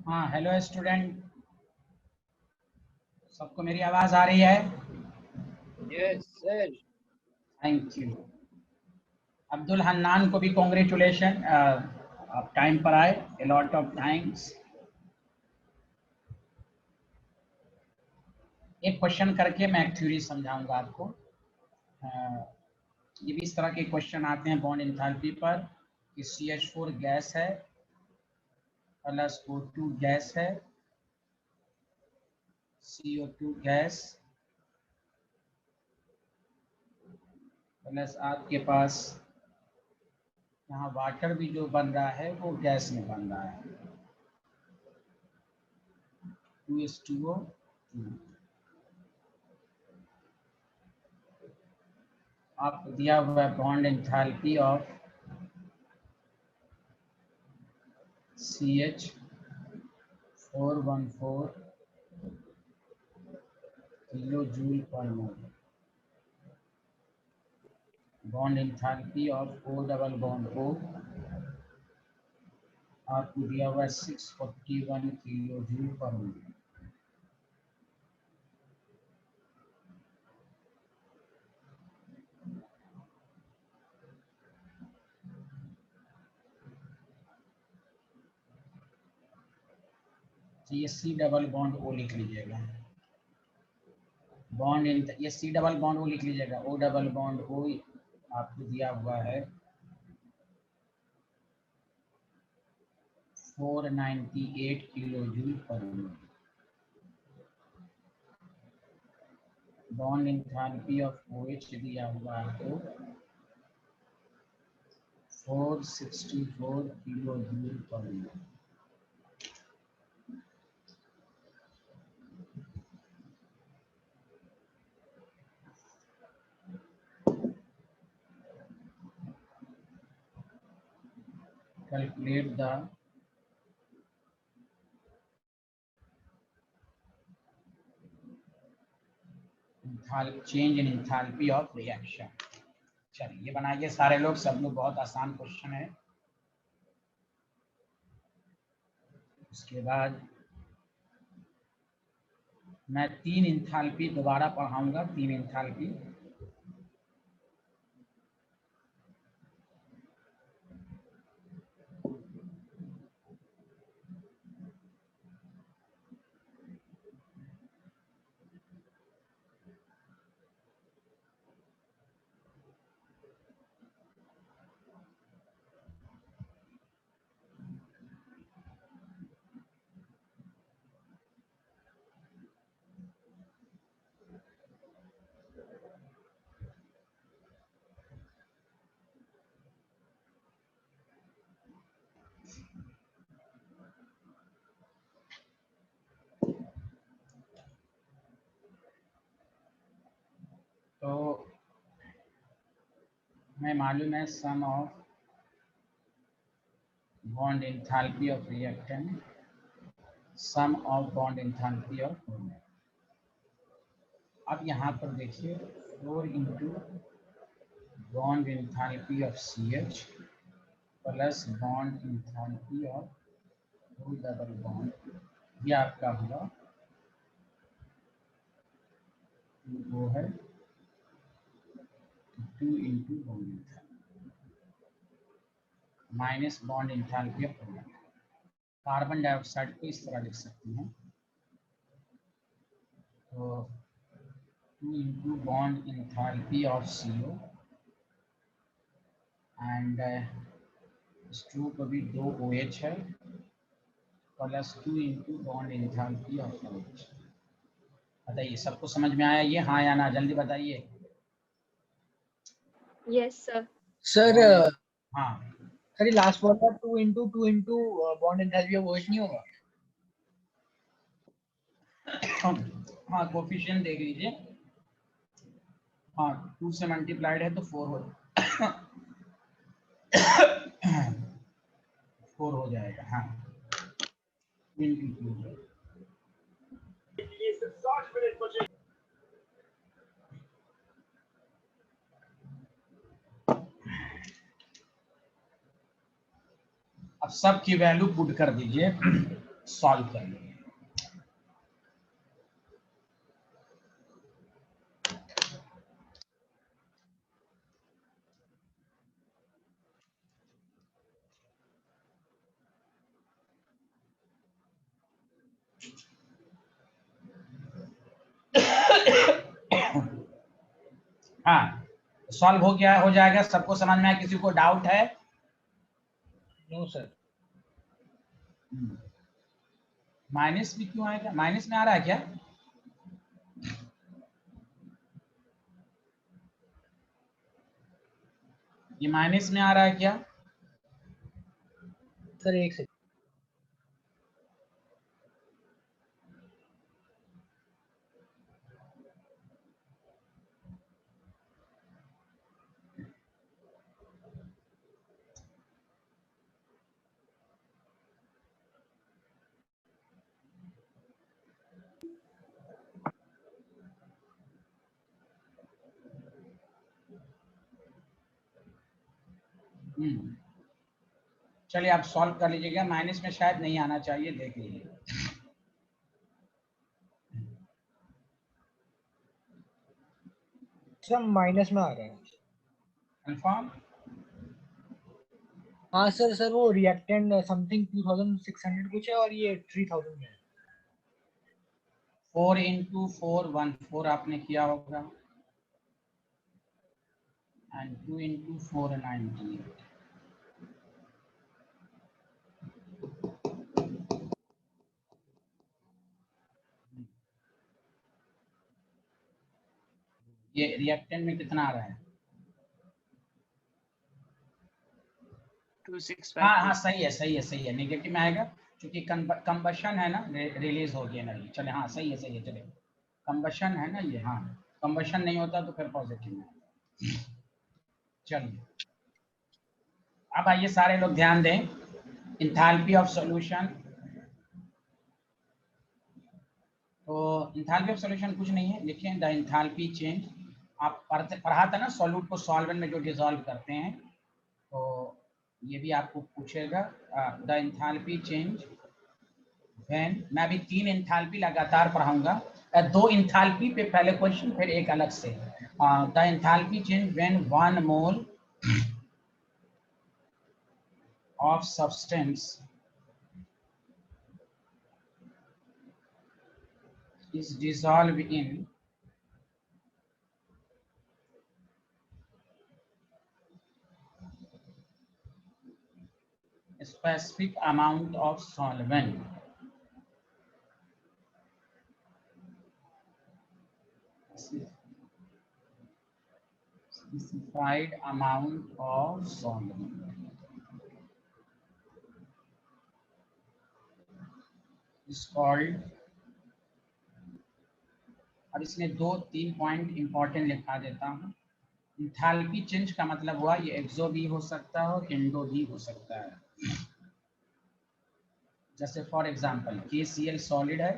हाँ, hello student, सबको मेरी आवाज आ रही है? Yes sir. Thank you. Abdul Hannan को भी कॉन्ग्रेचुलेशन, आप टाइम पर आए, ए लॉट ऑफ थैंक्स। एक क्वेश्चन करके मैं थ्योरी समझाऊंगा आपको। ये भी इस तरह के क्वेश्चन आते हैं बॉन्ड एंथैल्पी पर कि CH4 गैस है प्लस O2 गैस है, CO2 गैस प्लस आपके पास यहाँ वाटर भी जो बन रहा है वो गैस में बन रहा है, 2H2O। आपको दिया हुआ है bond enthalpy of CH414 kilo joule पर मोल। Bond enthalpy of O double bond O आपको दिया हुआ है 641 किलो जूल पर मोल। ये C डबल बॉन्ड O लिख लीजिएगा, बॉन्ड ये C डबल बॉन्ड O लिख लीजिएगा, O डबल बॉन्ड O आपको दिया हुआ है 498 किलो जूल पर मोल। बॉन्ड एंथैल्पी ऑफ OH दिया हुआ है 464 किलो जूल पर मोल। Calculate the change in enthalpy of reaction। चलिए ये बनाइए सारे लोग, सब लोग, बहुत आसान क्वेश्चन है। उसके बाद मैं 3 एंथैल्पी दोबारा पढ़ाऊंगा, 3 एंथैल्पी। तो मैं मालूम है sum of bond enthalpy of reactant, sum of bond enthalpy of moment. अब यहाँ पर देखिए 4 into bond enthalpy of CH plus bond enthalpy of O double bond, ये आपका हुआ वो है 2 into bond enthalpy minus bond enthalpy of moment. Carbon dioxide को इस तरह लिख सकते हैं, तो 2 into bond enthalpy of CO and इस 2 को भी 2 OH है plus 2 into bond enthalpy of OH। बताइए सबको समझ में आया ये, हाँ या ना, जल्दी बताइए। Yes sir. सर हाँ सर लास्ट वर्ड का 2 into bond enthalpy of OH नहीं होगा? हाँ कोफिशिएंट देख लीजिए, हाँ 2 से मल्टीप्लाइड है तो 4 हो 4 हो जाएगा। हाँ अब सब की वैल्यू पुट कर दीजिए। सॉल्व कर लेंगे। हाँ, सॉल्व हो गया, हो जाएगा, सबको समझ में आया? किसी को डाउट है? No sir. माइनस भी क्यों आएगा? माइनस में आ रहा है क्या? ये माइनस में आ रहा है क्या? सर एक सेकंड। चलिए आप सॉल्व कर लीजिएगा, माइनस में शायद नहीं आना चाहिए, देख लीजिए। सर माइनस में आ रहा है। कंफर्म? हाँ सर, सर वो रिएक्टेंट समथिंग 2600 कुछ है और ये 3000 में है। 4 into 4 14 आपने किया होगा, एंड 2 into 4 98। ये रिएक्टेंट में कितना आ रहा है? 265। हाँ हाँ, सही है सही है सही है, नेगेटिव में आएगा क्योंकि कंबशन है ना, रिलीज होगी एनर्जी। चले हाँ, सही है सही है, चले कंबशन है ना ये, हाँ कंबशन नहीं होता तो फिर पॉजिटिव में आएगा। चलिए अब आइए सारे लोग ध्यान दें, इंथैल्पी ऑफ सॉल्यूशन। तो इंथैल्पी ऑफ सॉल्यूशन कुछ नहीं है, लिखिए द इंथैल्पी चेंज। आप पढ़ा था ना सॉल्यूट को सॉल्वेंट में जो डिसॉल्व करते हैं, तो ये भी आपको पूछेगा द इंथैल्पी चेंज व्हेन। मैं अभी 3 इंथैल्पी लगातार पढ़ाऊंगा, 2 इंथैल्पी पे पहले क्वेश्चन, फिर एक अलग से। The enthalpy change when 1 mole of substance is dissolved in a specific amount of solvent, specified amount of solvent is called। अब इसमें 2-3 पॉइंट इंपॉर्टेंट लिखा देता हूँ। इंथैल्पी चेंज का मतलब हुआ ये एक्सो भी हो सकता है और इंडो भी हो सकता है। जैसे फॉर एग्जांपल KCl सॉलिड है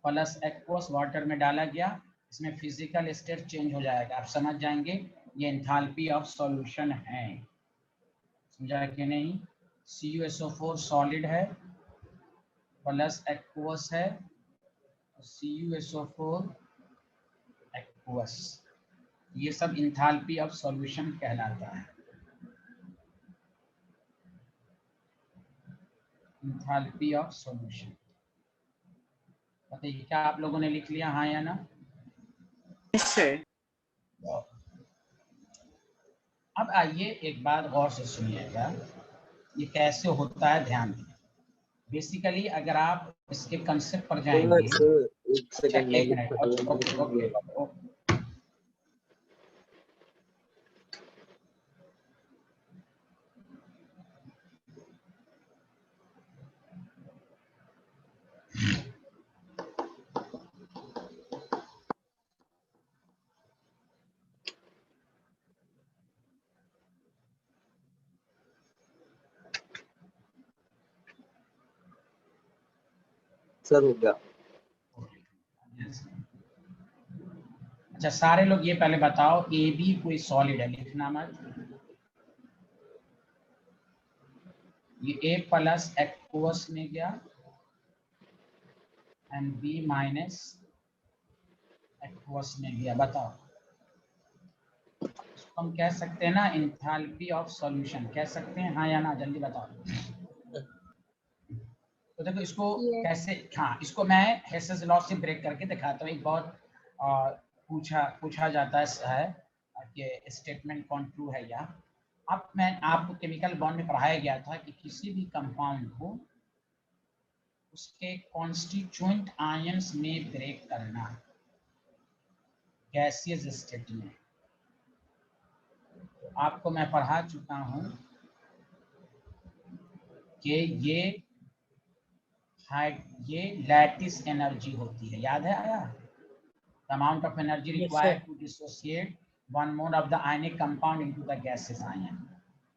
प्लस एक्वस वाटर में डाला गया, इसमें फिजिकल स्टेट चेंज हो जाएगा, आप समझ जाएंगे ये एंथैल्पी ऑफ सॉल्यूशन है। समझा कि नहीं? CuSO4 सॉलिड है प्लस एक्वस है, CuSO4 एक्वस, ये सब एंथैल्पी ऑफ सॉल्यूशन कहलाता है। एंथैल्पी ऑफ सॉल्यूशन बताइए, क्या आप लोगों ने लिख लिया, हाँ या ना? अब आइए एक बात गौर से सुनिएगा, ये कैसे होता है ध्यान दें। बेसिकली अगर आप इसके कंसेप्ट पर जाएंगे, अच्छा एक minute, okay okay okay, sir हो गया। अच्छा सारे लोग ये पहले बताओ, AB कोई सॉलिड है, लिखना मत। ये A प्लस एक्वस में गया एंड बी माइनस एक्वस ने लिया। बताओ, इसको हम कह सकते हैं ना इंथैल्पी ऑफ सॉल्यूशन, कह सकते हैं हाँ या ना? जल्दी बताओ। तो देखो इसको कैसे, हाँ इसको मैं हेसेस लॉ से ब्रेक करके दिखाता हूँ। एक बहुत पूछा जाता है कि स्टेटमेंट कौन ट्रू है या। अब मैं आपको केमिकल बॉन्ड में पढ़ाया गया था कि किसी भी कंपाउंड को उसके कॉन्स्टिट्यूएंट आयंस में ब्रेक करना गैसियस स्टेट में। तो आपको मैं पढ़ा चुका हूं कि ये लैटिस एनर्जी होती है, याद है आया? The amount of energy required to dissociate one mole of the ionic compound into the gases ion.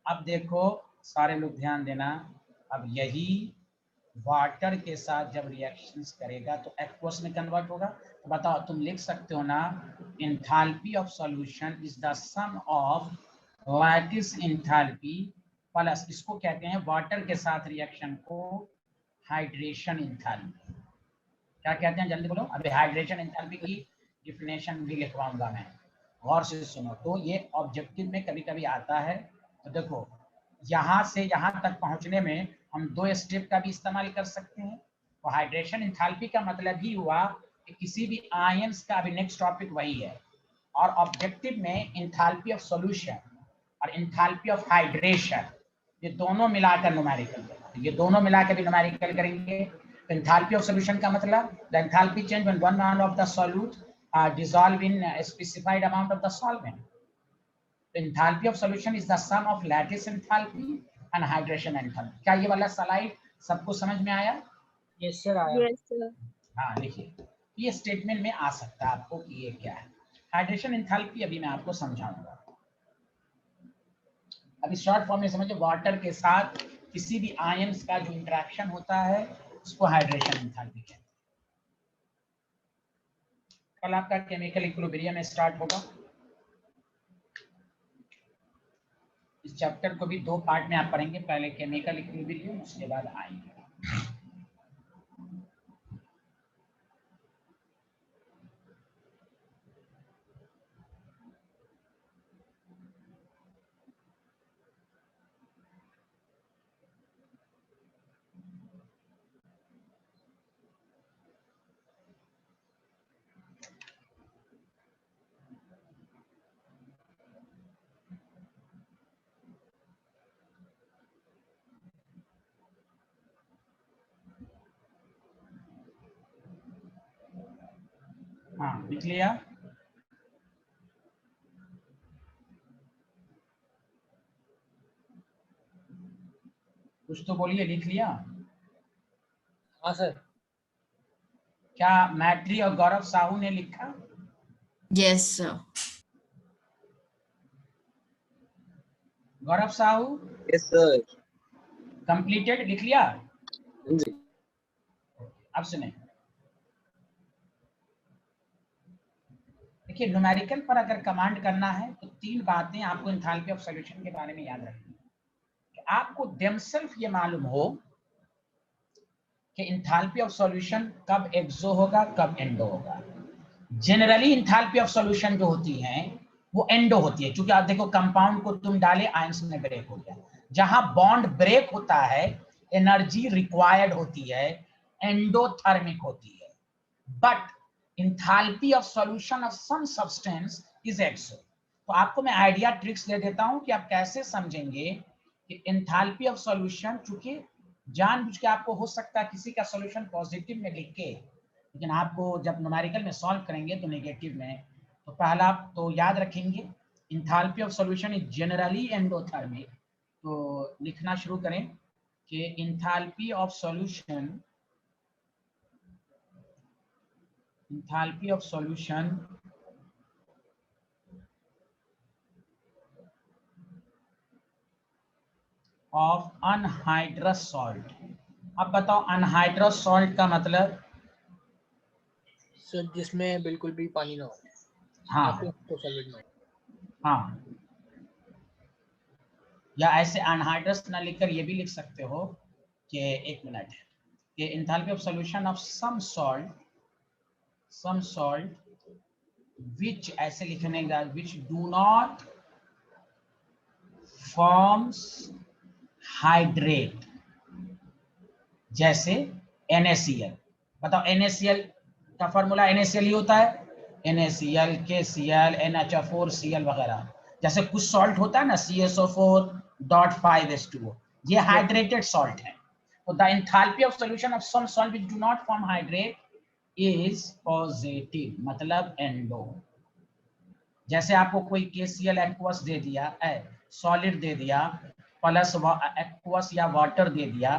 अब देखो सारे लोग ध्यान देना, अब यही वाटर के साथ जब रिएक्शंस करेगा तो एक्वस में कन्वर्ट होगा। तो बताओ, तुम लिख सकते हो ना enthalpy of solution is the sum of lattice enthalpy plus, इसको कहते हैं वाटर के साथ रिएक्शन को हाइड्रेशन एंथैल्पी। क्या कहते हैं जल्दी बोलो। अभी हाइड्रेशन एंथैल्पी की डिफिनेशन भी लिखवाऊंगा मैं, गौर से सुनो। तो ये ऑब्जेक्टिव में कभी कभी आता है। तो देखो यहाँ से यहाँ तक पहुँचने में हम 2 स्टेप का भी इस्तेमाल कर सकते हैं। तो हाइड्रेशन एंथैल्पी का मतलब ही हुआ कि किसी भी आयंस का, अभी नेक्स्ट टॉपिक वही है। और ऑब्जेक्टिव में एंथैल्पी ऑफ सॉल्यूशन और एंथैल्पी ऑफ हाइड्रेशन, ये दोनों मिलाकर न्यूमेरिकल, ये दोनों मिलाकर भी न्यूमेरिकल करेंगे। एंथैल्पी ऑफ सॉल्यूशन का मतलब the enthalpy change when one mole of the solute dissolve in a specified amount of the solvent. The enthalpy of solution is the sum of lattice enthalpy and hydration enthalpy. क्या ये वाला slide सबको समझ में आया? Yes sir आया। Yes sir. हाँ लिखिए, ये स्टेटमेंट में आ सकता है आपको कि ये क्या है। हाइड्रेशन एंथैल्पी अभी मैं आपको समझाऊंगा। अभी शॉर्ट फॉर्म में समझो, वाटर के साथ किसी भी आयंस का जो इंटरेक्शन होता है उसको हाइड्रेशन एंथैल्पी कहते हैं। कल आपका केमिकल इक्विलिब्रियम स्टार्ट होगा। इस चैप्टर को भी 2 पार्ट में आप पढ़ेंगे, पहले केमिकल इक्विलिब्रियम, उसके बाद आएंगे। हाँ लिख लिया? कुछ तो बोलिए, लिख लिया? हाँ सर। क्या मैट्री और गौरव साहू ने लिखा? Yes sir. Gaurav Sahu yes sir. Completed, लिख लिया? जी। अब सुने, देखिए न्यूमेरिकल पर अगर कमांड करना है तो 3 बातें आपको एंथैल्पी ऑफ सॉल्यूशन के बारे में याद रखनी है कि आपको देमसेल्फ ये मालूम हो कि एंथैल्पी ऑफ सॉल्यूशन कब एक्सो होगा, कब एंडो होगा। जनरली एंथैल्पी ऑफ सॉल्यूशन जो होती है वो एंडो होती है, क्योंकि आप देखो कंपाउंड को तुम डाले, आयंस में ब्रेक हो गया। जहां बॉन्ड ब्रेक होता है एनर्जी रिक्वायर्ड होती है, एंडोथर्मिक होती है। But enthalpy of solution of some substance is exo. तो आपको मैं आइडिया ट्रिक्स दे देता हूं कि आप कैसे समझेंगे कि एंथैल्पी ऑफ सॉल्यूशन, चूंकि जानबूझ के आपको हो सकता है किसी का सॉल्यूशन पॉजिटिव में लिख के, लेकिन आपको जब न्यूमेरिकल में सॉल्व करेंगे तो नेगेटिव में। तो पहला आप तो याद रखेंगे enthalpy of solution is generally endothermic. तो लिखना शुरू करें कि enthalpy of solution, enthalpy of solution of anhydrous salt. अब बताओ अनहाइड्रस सॉल्ट का मतलब? सर जिसमें बिल्कुल भी पानी ना हो। हाँ तो सॉलिड ना हो। हाँ, या ऐसे अनहाइड्रस ना लिखकर ये भी लिख सकते हो कि, एक मिनट, कि enthalpy of solution of some salt which ऐसे लिखने का which do not forms hydrate, जैसे NaCl। बताओ NaCl का फॉर्मूला NaCl ही होता है, NaCl, KCl, NH4Cl वगैरह। जैसे कुछ सॉल्ट होता है ना CSO4.5H2O, ये हाइड्रेटेड सॉल्ट है। तो the enthalpy of solution of some salt which do not form hydrate is positive, मतलब एंडो। जैसे आपको कोई KCl एक्वस दे दिया है, सॉलिड दे दिया, प्लस एक्वस या वाटर दे दिया,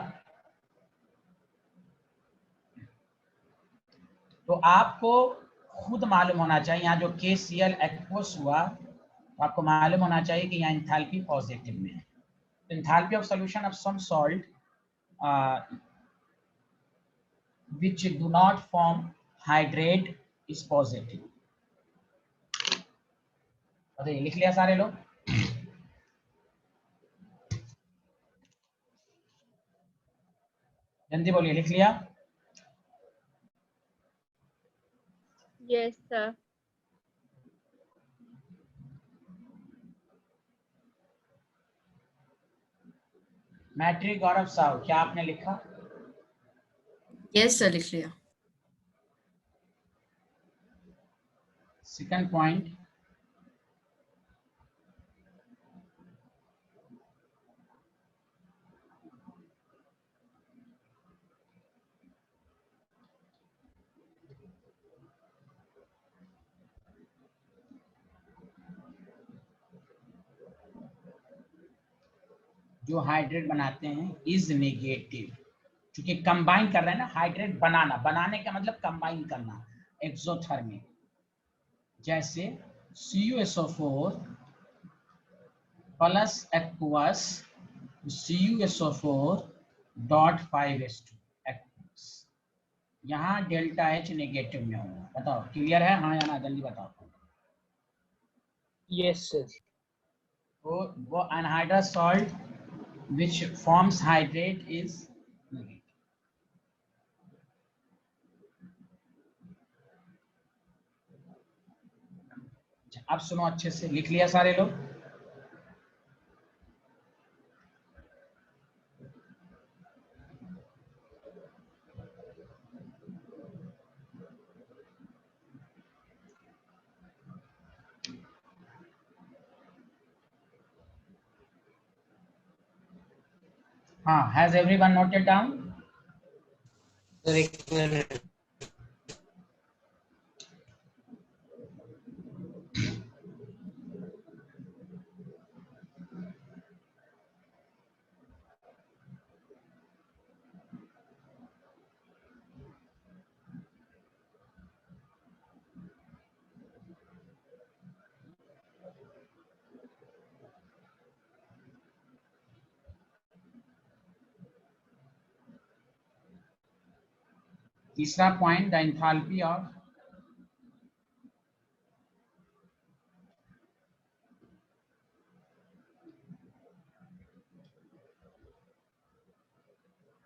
तो आपको खुद मालूम होना चाहिए, यहाँ जो KCl एक्वस हुआ तो आपको मालूम होना चाहिए कि यहाँ एंथैल्पी पॉजिटिव में है। Enthalpy of solution of some salt which do not form hydrate is positive। अरे लिख लिया सारे लोग? जल्दी बोलिए, लिख लिया? Yes, sir. मैट्रिक गौरव साहब, क्या आपने लिखा? Yes, sir, लिख लिया। सेकंड पॉइंट, जो हाइड्रेट बनाते हैं इज नेगेटिव, क्योंकि कंबाइन कर रहे हैं ना, हाइड्रेट बनाना, बनाने का मतलब कंबाइन करना, एक्सोथर्मिक। जैसे CuSO4 plus aqueous CuSO4.5H2 aqueous, यहाँ डेल्टा H नेगेटिव में होगा। बताओ क्लियर है, हाँ या ना, जल्दी बताओ। Yes, sir. वो anhydrous salt which forms hydrate is negative। अब सुनो अच्छे से, लिख लिया सारे लोग? हाँ, has everyone noted down? तीसरा point, the enthalpy of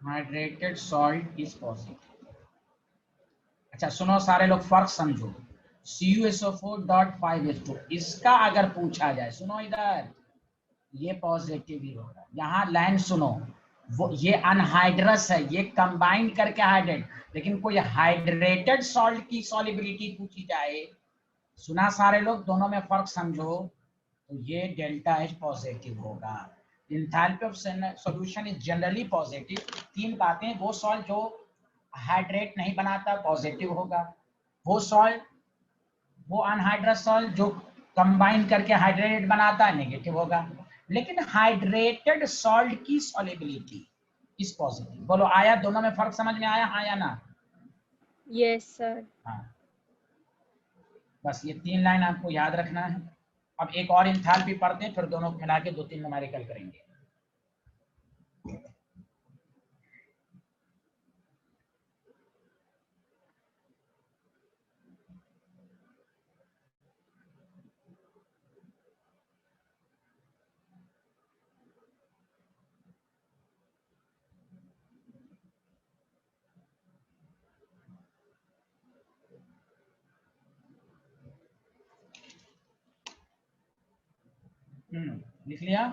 hydrated salt is positive. अच्छा सुनो सारे लोग, फर्क समझो। CuSO4.5H2 इसका अगर पूछा जाए, सुनो इधर, ये पॉजिटिव ही होगा। यहाँ लाइन सुनो, वो ये अनहाइड्रस है, ये कंबाइन करके हाइड्रेट, लेकिन कोई हाइड्रेटेड सॉल्ट की सॉलिबिलिटी पूछी जाए, सुना सारे लोग, दोनों में फर्क समझो, तो ये डेल्टा H पॉजिटिव होगा। Enthalpy of solution is generally positive. तीन बातें, वो सॉल्ट जो हाइड्रेट नहीं बनाता पॉजिटिव होगा, वो सॉल्ट, वो अनहाइड्रस सॉल्ट जो कंबाइन करके हाइड्रेट बनाता है नेगेटिव होगा। लेकिन हाइड्रेटेड सॉल्ट की सॉल्युबिलिटी इज पॉजिटिव। बोलो आया, दोनों में फर्क समझ में आया, हाँ या ना? Yes, sir. हाँ, बस ये तीन लाइन आपको याद रखना है। अब एक और एंथैल्पी पढ़ते हैं, फिर दोनों मिला के 2-3 न्यूमेरिकल करेंगे। लिख लिया?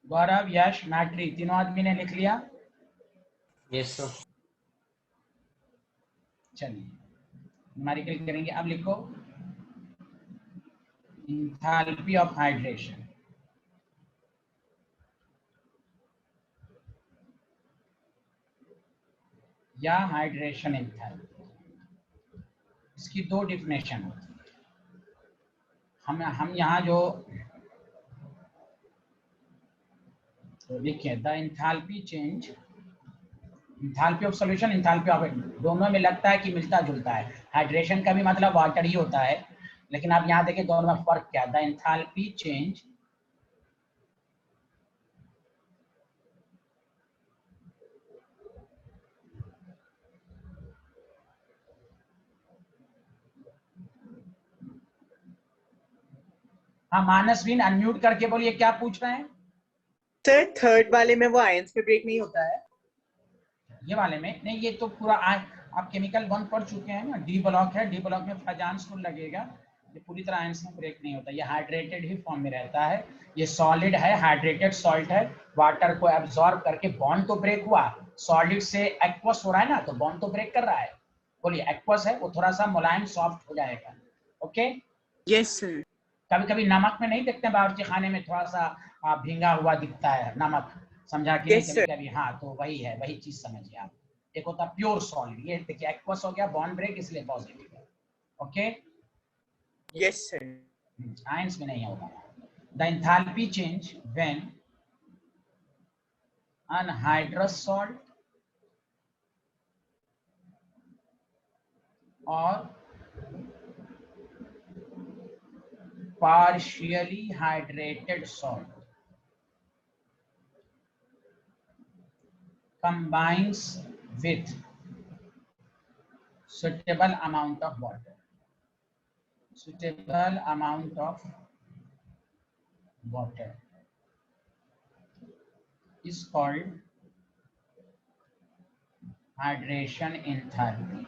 गौरव, यश, मैट्री, तीनों आदमी ने लिख लिया? Yes sir. चलिए न्यूमेरिकल करेंगे। अब लिखो इंथैल्पी ऑफ हाइड्रेशन। या हाइड्रेशन एंथैल्पी, इसकी दो डिफिनेशन होती है। हम यहाँ जो लिखे the enthalpy change, enthalpy of solution, enthalpy of, दोनों में लगता है कि मिलता जुलता है। हाइड्रेशन का भी मतलब वाटर ही होता है, लेकिन आप यहाँ देखिए दोनों में फर्क क्या है। द एंथैल्पी चेंज हाँ मानसवीन अनम्यूट करके बोलिए, क्या पूछ रहे हैं? सर थर्ड वाले में वो आयंस पे ब्रेक नहीं होता है? ये वाले में नहीं, ये तो पूरा आप केमिकल 1 पढ़ चुके हैं ना। डी ब्लॉक है, डी ब्लॉक में फ्राजांस को लगेगा, ये पूरी तरह आयंस में ब्रेक नहीं होता, ये हाइड्रेटेड ही फॉर्म में रहता है। ये सॉलिड है, हाइड्रेटेड सॉल्ट है, वाटर को एब्जॉर्ब करके बॉन्ड तो ब्रेक हुआ, सॉलिड से एक्वस हो रहा है ना, तो बॉन्ड तो ब्रेक कर रहा है। बोलिए एक्वस है, वो थोड़ा सा मुलायम सॉफ्ट हो जाएगा। Okay, yes sir. कभी कभी नमक में नहीं देखते बावर्ची खाने में थोड़ा सा भींगा हुआ दिखता है नमक, समझा कि Yes, नहीं? कभी कभी हाँ, तो वही है, वही चीज समझिए आप। एक होता प्योर सॉलिड, ये देखिए एक्वस हो गया, बॉन्ड ब्रेक, इसलिए पॉजिटिव है। Okay, yes sir. आयंस में नहीं होगा। The enthalpy change when anhydrous salt और partially hydrated salt combines with suitable amount of water. Suitable amount of water is called hydration enthalpy.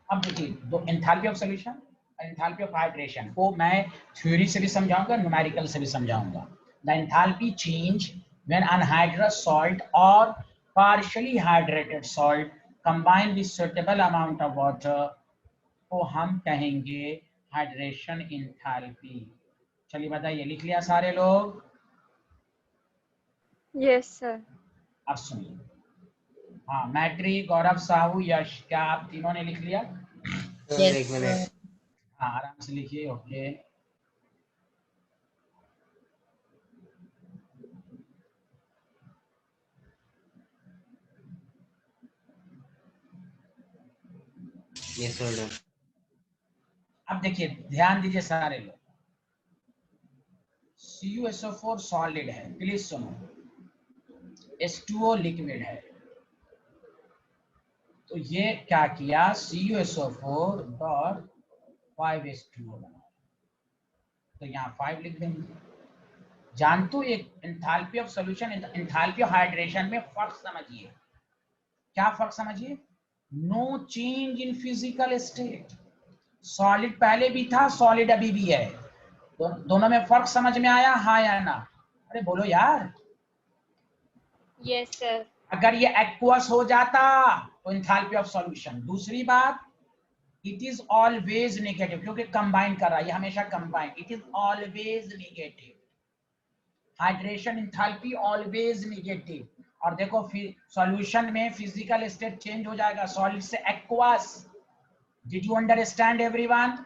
अब देखिए दो, enthalpy of solution, enthalpy of hydration को मैं theory से भी समझाऊंगा, न्यूमेरिकल से भी समझाऊंगा। The enthalpy change when anhydrous salt or partially hydrated salt combine with suitable amount of water को हम कहेंगे हाइड्रेशन एंथैल्पी। चलिए बताइए, लिख लिया सारे लोग? Yes, sir. अब सुनिए, हाँ मैट्री, गौरव, साहू, यश, क्या आप तीनों ने लिख लिया? Yes, एक मिनट। sir. हाँ आराम से लिखिए। Okay, yes sir. अब देखिए ध्यान दीजिए सारे लोग, CuSO4 सॉलिड है, प्लीज सुनो, H2O लिक्विड है, तो ये क्या किया, CuSO4 डॉट 5H2O बना, तो यहाँ 5 लिख देंगे। जानते हो एक enthalpy of solution, enthalpy of hydration में फर्क समझिए। क्या फर्क समझिए? No change in physical state, solid पहले भी था, सॉलिड अभी भी है, दोनों में फर्क समझ में आया, हाँ या ना? अरे बोलो यार। Yes, sir. अगर ये एक्वस हो जाता तो एंथैल्पी ऑफ सॉल्यूशन। दूसरी बात, इट इज ऑलवेज नेगेटिव, क्योंकि कंबाइन कर रहा है, ये हमेशा combine, it is always negative. Hydration enthalpy always negative. और देखो फिर सॉल्यूशन में फिजिकल स्टेट चेंज हो जाएगा, सॉलिड से aqueous. Did you understand everyone?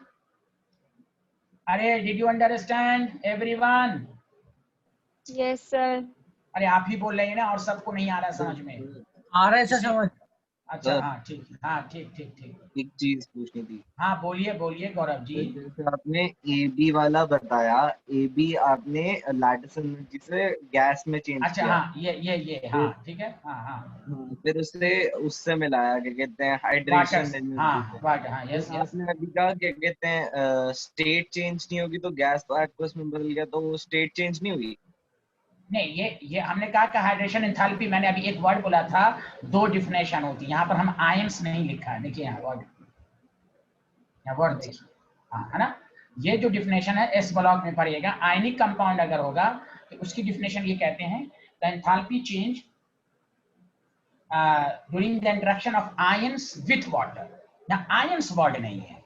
अरे did you understand everyone? Yes, sir. अरे आप ही बोल रहे हैं ना, और सबको नहीं आ रहा समझ में? आ रहा है सर समझ। अच्छा हाँ ठीक, हाँ ठीक ठीक ठीक। एक चीज पूछनी थी। हाँ बोलिए बोलिए गौरव जी। जैसे आपने AB वाला बताया, AB आपने लैटिस एनर्जी से गैस में चेंज अच्छा किया। हाँ ये हाँ ठीक है, हाँ हाँ फिर उससे मिलाया, क्या कहते हैं, वाटर, हाइड्रेशन हाँ एनर्जी। वाटर, हाँ यस यस। आपने अभी कहा क्या कहते हैं, स्टेट चेंज नहीं होगी तो गैस तो एक्वस में बदल गया, तो वो स्टेट चेंज नहीं हुई। नहीं ये हमने कहा कि हाइड्रेशन एंथैल्पी, मैंने अभी एक वर्ड बोला था, दो डिफिनेशन होती है, यहाँ पर हम आयंस नहीं लिखा है, देखिए यहाँ वर्ड, यहाँ वर्ड देखिए, हाँ है ना। ये जो डिफिनेशन है एस ब्लॉक में पढ़िएगा। आयनिक कंपाउंड अगर होगा तो उसकी डिफिनेशन ये कहते हैं the enthalpy change during the interaction of ions with water. यहाँ आयंस वर्ड नहीं है,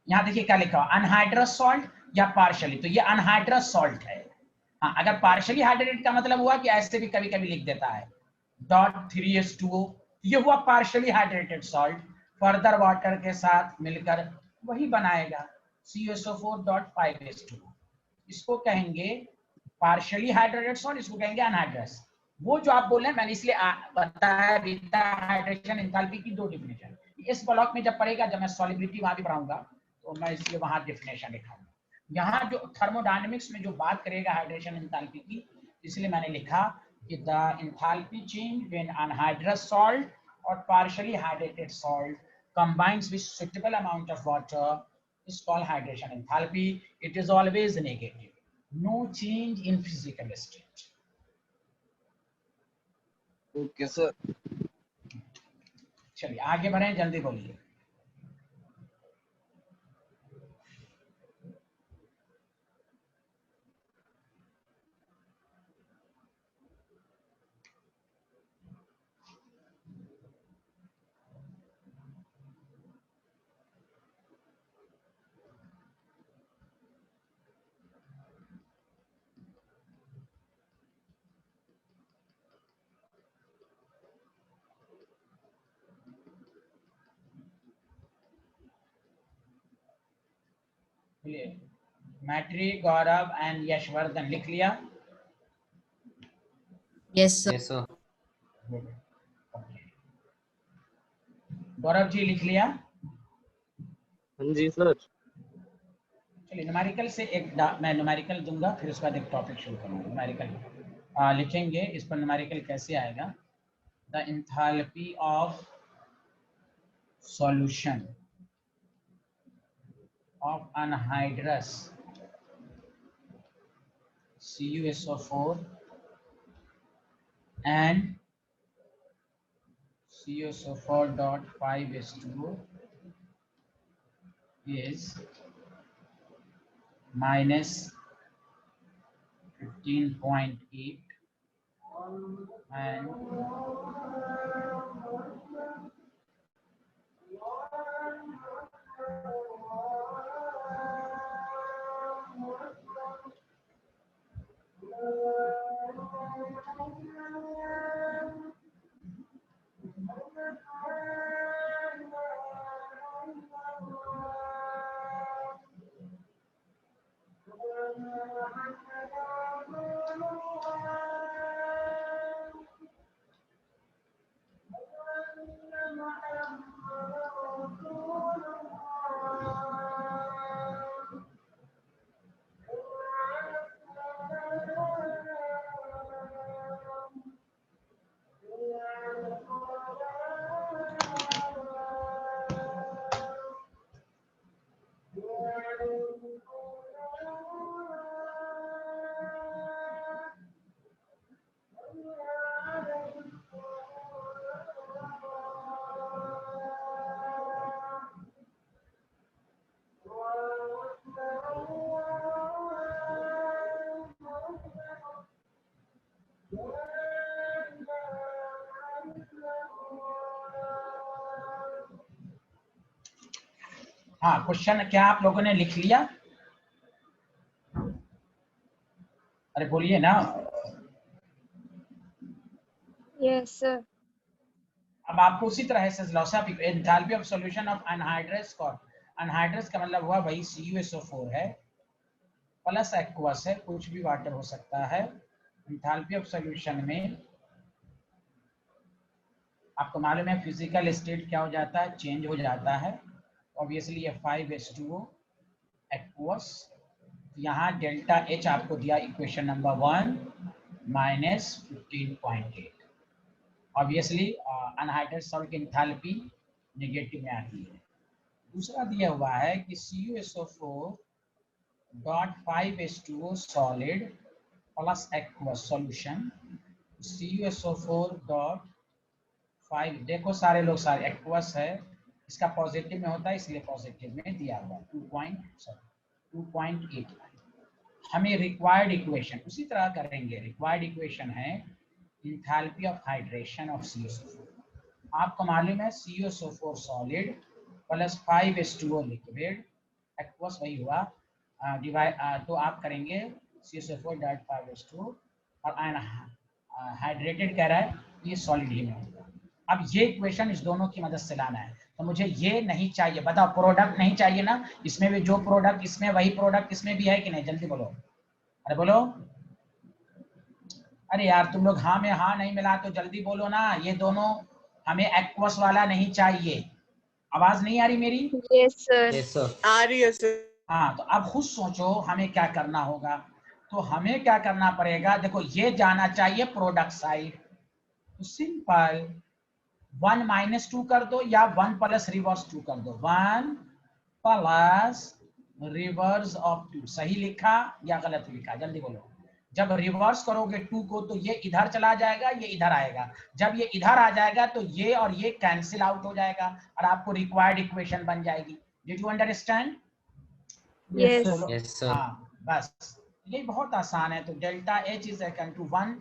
यहाँ देखिए क्या लिखा हुआ, अनहाइड्रस सॉल्ट या पार्शियली, तो ये अनहाइड्रस सॉल्ट है। हाँ, अगर पार्शियली हाइड्रेटेड का मतलब हुआ कि ऐसे भी कभी कभी लिख देता है .3H2O, ये हुआ partially hydrated salt, further water के साथ मिलकर वही बनाएगा CuSO4.5H2O। इसको कहेंगे पार्शियली हाइड्रेटेड सॉल्ट, इसको कहेंगे अनहाइड्रस। वो जो आप बोल रहे हैं मैंने इसलिए बताया बीटा हाइड्रेशन एंथैल्पी की दो डिफिनेशन। इस ब्लॉक में जब पढ़ेगा, जब मैं सॉलिबिलिटी वहां भी पढ़ाऊंगा तो मैं इसलिए वहां डिफिनेशन लिखाऊंगा। यहाँ जो थर्मोडायनेमिक्स में जो बात करेगा हाइड्रेशन एंथैल्पी की, इसलिए मैंने लिखा कि the enthalpy change when anhydrous salt or partially hydrated salt combines with suitable amount of water is called hydration enthalpy. It is always negative, no change in physical state. Okay sir. चलिए आगे बढ़े, जल्दी बोलिए। मैट्री, Gaurav and Yashvardhan लिख लिया? Yes, sir. Yes, sir. Gaurav ji लिख लिया? हाँ जी सर। चलिए न्यूमेरिकल से मैं न्यूमेरिकल दूंगा, फिर उसके बाद एक टॉपिक शुरू करूंगा। न्यूमेरिकल लिखेंगे, इस पर न्यूमेरिकल कैसे आएगा। The enthalpy of solution of anhydrous CuSO4 and CuSO4.5H2O is minus 15.8 and हाँ, क्वेश्चन क्या आप लोगों ने लिख लिया? अरे बोलिए ना। Yes, sir. अब आपको उसी तरह से philosophy enthalpy of solution of anhydrous का, अनहाइड्रस का मतलब हुआ वही CuSO4 है प्लस एक्वस है, कुछ भी वाटर हो सकता है। एंथैल्पी ऑफ सॉल्यूशन में आपको मालूम है फिजिकल स्टेट क्या हो जाता है, चेंज हो जाता है। ऑब्वियसली ये 5H2O एक्वस, यहाँ डेल्टा H आपको दिया equation number 1 minus 15.8। Obviously anhydrous salt की एंथैल्पी नेगेटिव में आती है। दूसरा दिया हुआ है कि CuSO4.5H2O solid plus aqueous solution CuSO4.5, देखो सारे लोग एक्वस है, इसका पॉजिटिव में होता है इसलिए पॉजिटिव में दिया हुआ 2.7। 2.8। हमें रिक्वायर्ड इक्वेशन उसी तरह करेंगे। रिक्वायर्ड इक्वेशन है enthalpy of hydration of CuSO4। आपको मालूम है CuSO4 solid plus 5H2O liquid aqueous वही हुआ तो आप करेंगे CuSO4.5H2 और हाइड्रेटेड कह रहा है ये सॉलिड ही में होगा। अब ये इक्वेशन इस दोनों की मदद से लाना है। तो मुझे ये नहीं चाहिए, बताओ प्रोडक्ट नहीं चाहिए ना, इसमें भी जो प्रोडक्ट इसमें वही प्रोडक्ट इसमें भी है कि नहीं, जल्दी बोलो, अरे बोलो, अरे यार तुम लोग हाँ में हाँ नहीं मिला तो जल्दी बोलो ना। ये दोनों हमें एक्वस वाला नहीं चाहिए। आवाज नहीं आ रही मेरी? Yes, sir. Yes, sir. आ रही है सर। हाँ, तो अब खुद सोचो हमें क्या करना होगा। तो हमें क्या करना पड़ेगा, देखो ये जाना चाहिए प्रोडक्ट साइड, तो सिंपल 1 - 2 कर दो या 1 + रिवर्स 2 कर दो। 1 + रिवर्स ऑफ 2 सही लिखा या गलत लिखा, जल्दी बोलो। जब रिवर्स करोगे 2 को तो ये इधर चला जाएगा, ये इधर आएगा। जब ये इधर आ जाएगा तो ये और ये कैंसिल आउट हो जाएगा और आपको रिक्वायर्ड इक्वेशन बन जाएगी। Did you understand? Yes. Yes, sir. हाँ, बस ये बहुत आसान है। तो delta H is equal to 1